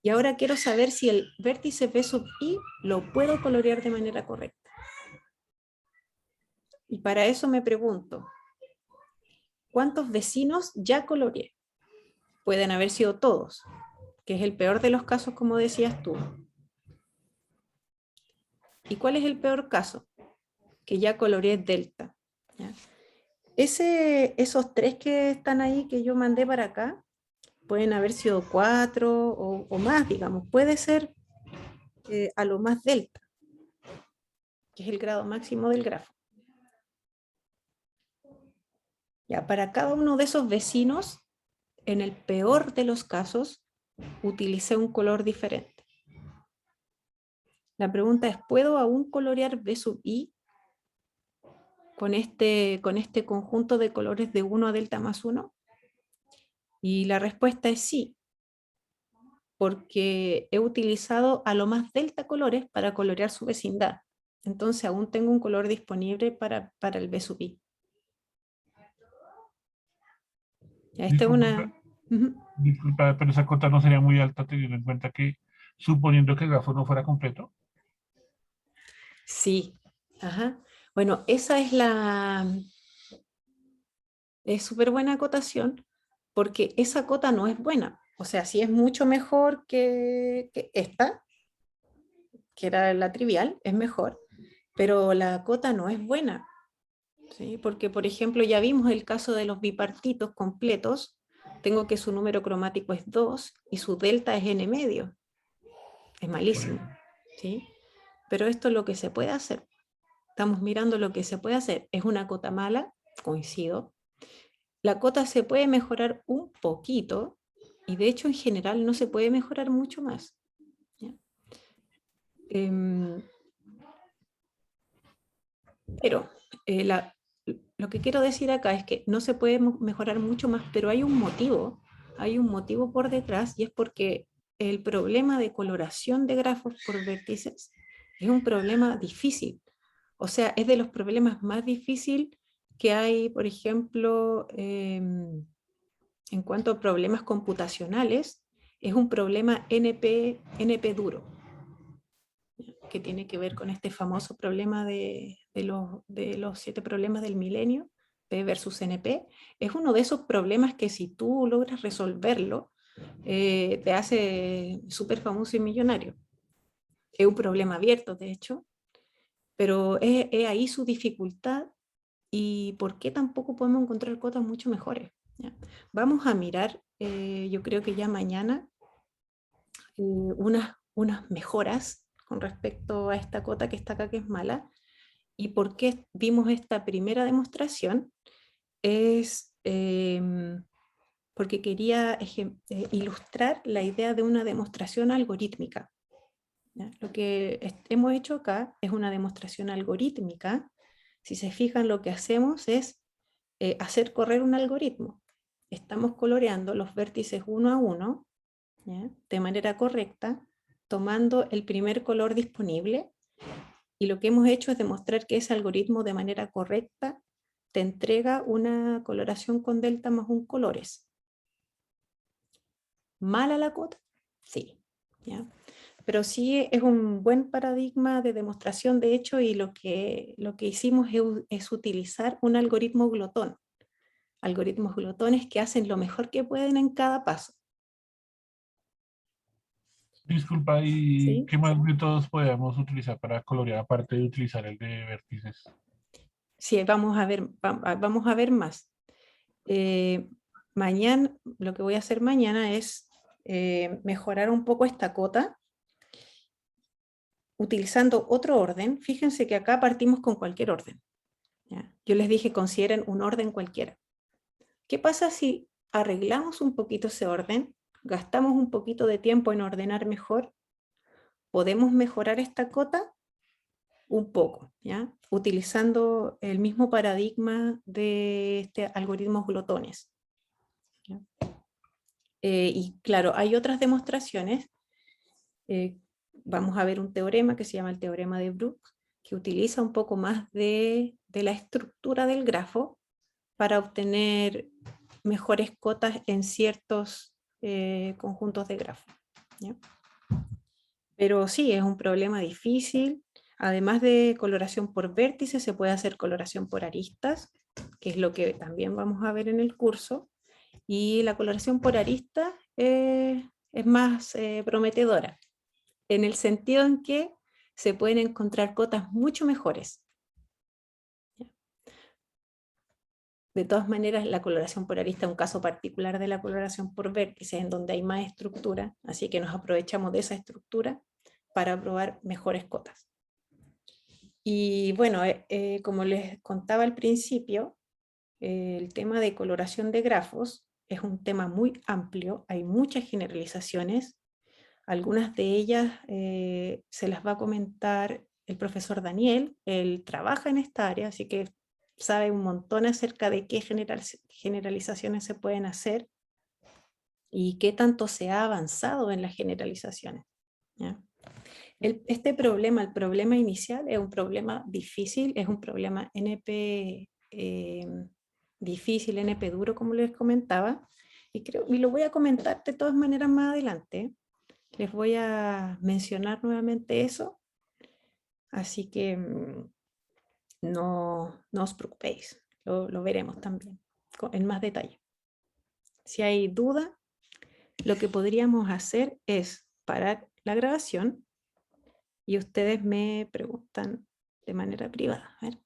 Y ahora quiero saber si el vértice B sub I lo puedo colorear de manera correcta. Y para eso me pregunto, ¿cuántos vecinos ya coloreé? Pueden haber sido todos, que es el peor de los casos, como decías tú. ¿Y cuál es el peor caso? Que ya coloreé delta. ¿Ya? Esos 3 que están ahí, que yo mandé para acá, pueden haber sido 4 o más, digamos. Puede ser a lo más delta, que es el grado máximo del grafo. Ya, para cada uno de esos vecinos, en el peor de los casos, utilicé un color diferente. La pregunta es, ¿puedo aún colorear B sub I con este conjunto de colores de 1 a delta más 1? Y la respuesta es sí, porque he utilizado a lo más delta colores para colorear su vecindad. Entonces aún tengo un color disponible para el B sub I. Ya, esta es una... Disculpa, pero esa cota no sería muy alta teniendo en cuenta que, suponiendo que el grafo no fuera completo. Sí, ajá. Bueno, esa es es súper buena acotación, porque esa cota no es buena. O sea, sí es mucho mejor que esta, que era la trivial, es mejor, pero la cota no es buena. ¿Sí? Porque, por ejemplo, ya vimos el caso de los bipartitos completos. Tengo que su número cromático es 2 y su delta es n medio. Es malísimo. ¿Sí? Pero esto es lo que se puede hacer. Estamos mirando lo que se puede hacer. Es una cota mala, coincido. La cota se puede mejorar un poquito y de hecho en general no se puede mejorar mucho más. ¿Ya? Pero lo que quiero decir acá es que no se puede mejorar mucho más, pero hay un motivo por detrás, y es porque el problema de coloración de grafos por vértices es un problema difícil. O sea, es de los problemas más difíciles que hay, por ejemplo, en cuanto a problemas computacionales. Es un problema NP duro, que tiene que ver con este famoso problema de los 7 problemas del milenio, P versus NP. Es uno de esos problemas que si tú logras resolverlo, te hace súper famoso y millonario. Es un problema abierto, de hecho, pero es ahí su dificultad y por qué tampoco podemos encontrar cotas mucho mejores. ¿Ya? Vamos a mirar, yo creo que ya mañana, unas mejoras con respecto a esta cota que está acá, que es mala. ¿Y por qué vimos esta primera demostración? Es porque quería ilustrar la idea de una demostración algorítmica. ¿Ya? Lo que hemos hecho acá es una demostración algorítmica. Si se fijan, lo que hacemos es hacer correr un algoritmo. Estamos coloreando los vértices uno a uno, ¿ya? De manera correcta, tomando el primer color disponible, y lo que hemos hecho es demostrar que ese algoritmo de manera correcta te entrega una coloración con delta más un colores. ¿Mala la cota? Sí. ¿Ya? Pero sí es un buen paradigma de demostración, de hecho, y lo que hicimos es utilizar un algoritmo glotón. Algoritmos glotones que hacen lo mejor que pueden en cada paso. Disculpa, ¿y ¿Sí? qué más métodos podemos utilizar para colorear aparte de utilizar el de vértices? Sí, vamos a ver más. Mañana, lo que voy a hacer mañana es mejorar un poco esta cota utilizando otro orden. Fíjense que acá partimos con cualquier orden. ¿Ya? Yo les dije consideren un orden cualquiera. ¿Qué pasa si arreglamos un poquito ese orden, gastamos un poquito de tiempo en ordenar mejor? ¿Podemos mejorar esta cota? Un poco, ¿ya? Utilizando el mismo paradigma de este algoritmos glotones. ¿Ya? Y claro, hay otras demostraciones. Vamos a ver un teorema que se llama el teorema de Brooks, que utiliza un poco más de la estructura del grafo para obtener mejores cotas en ciertos conjuntos de grafos. ¿Ya? Pero sí, es un problema difícil. Además de coloración por vértices, se puede hacer coloración por aristas, que es lo que también vamos a ver en el curso. Y la coloración por aristas es más prometedora, en el sentido en que se pueden encontrar cotas mucho mejores. De todas maneras, la coloración por arista es un caso particular de la coloración por vértices, en donde hay más estructura, así que nos aprovechamos de esa estructura para probar mejores cotas. Y bueno, como les contaba al principio, el tema de coloración de grafos es un tema muy amplio, hay muchas generalizaciones, Algunas de ellas se las va a comentar el profesor Daniel. Él trabaja en esta área, así que sabe un montón acerca de qué generalizaciones se pueden hacer y qué tanto se ha avanzado en las generalizaciones, ¿ya? Este problema, el problema inicial, es un problema difícil, es un problema NP difícil, NP duro, como les comentaba, y lo voy a comentar de todas maneras más adelante. Les voy a mencionar nuevamente eso, así que no os preocupéis, lo veremos también en más detalle. Si hay duda, lo que podríamos hacer es parar la grabación y ustedes me preguntan de manera privada. A ver.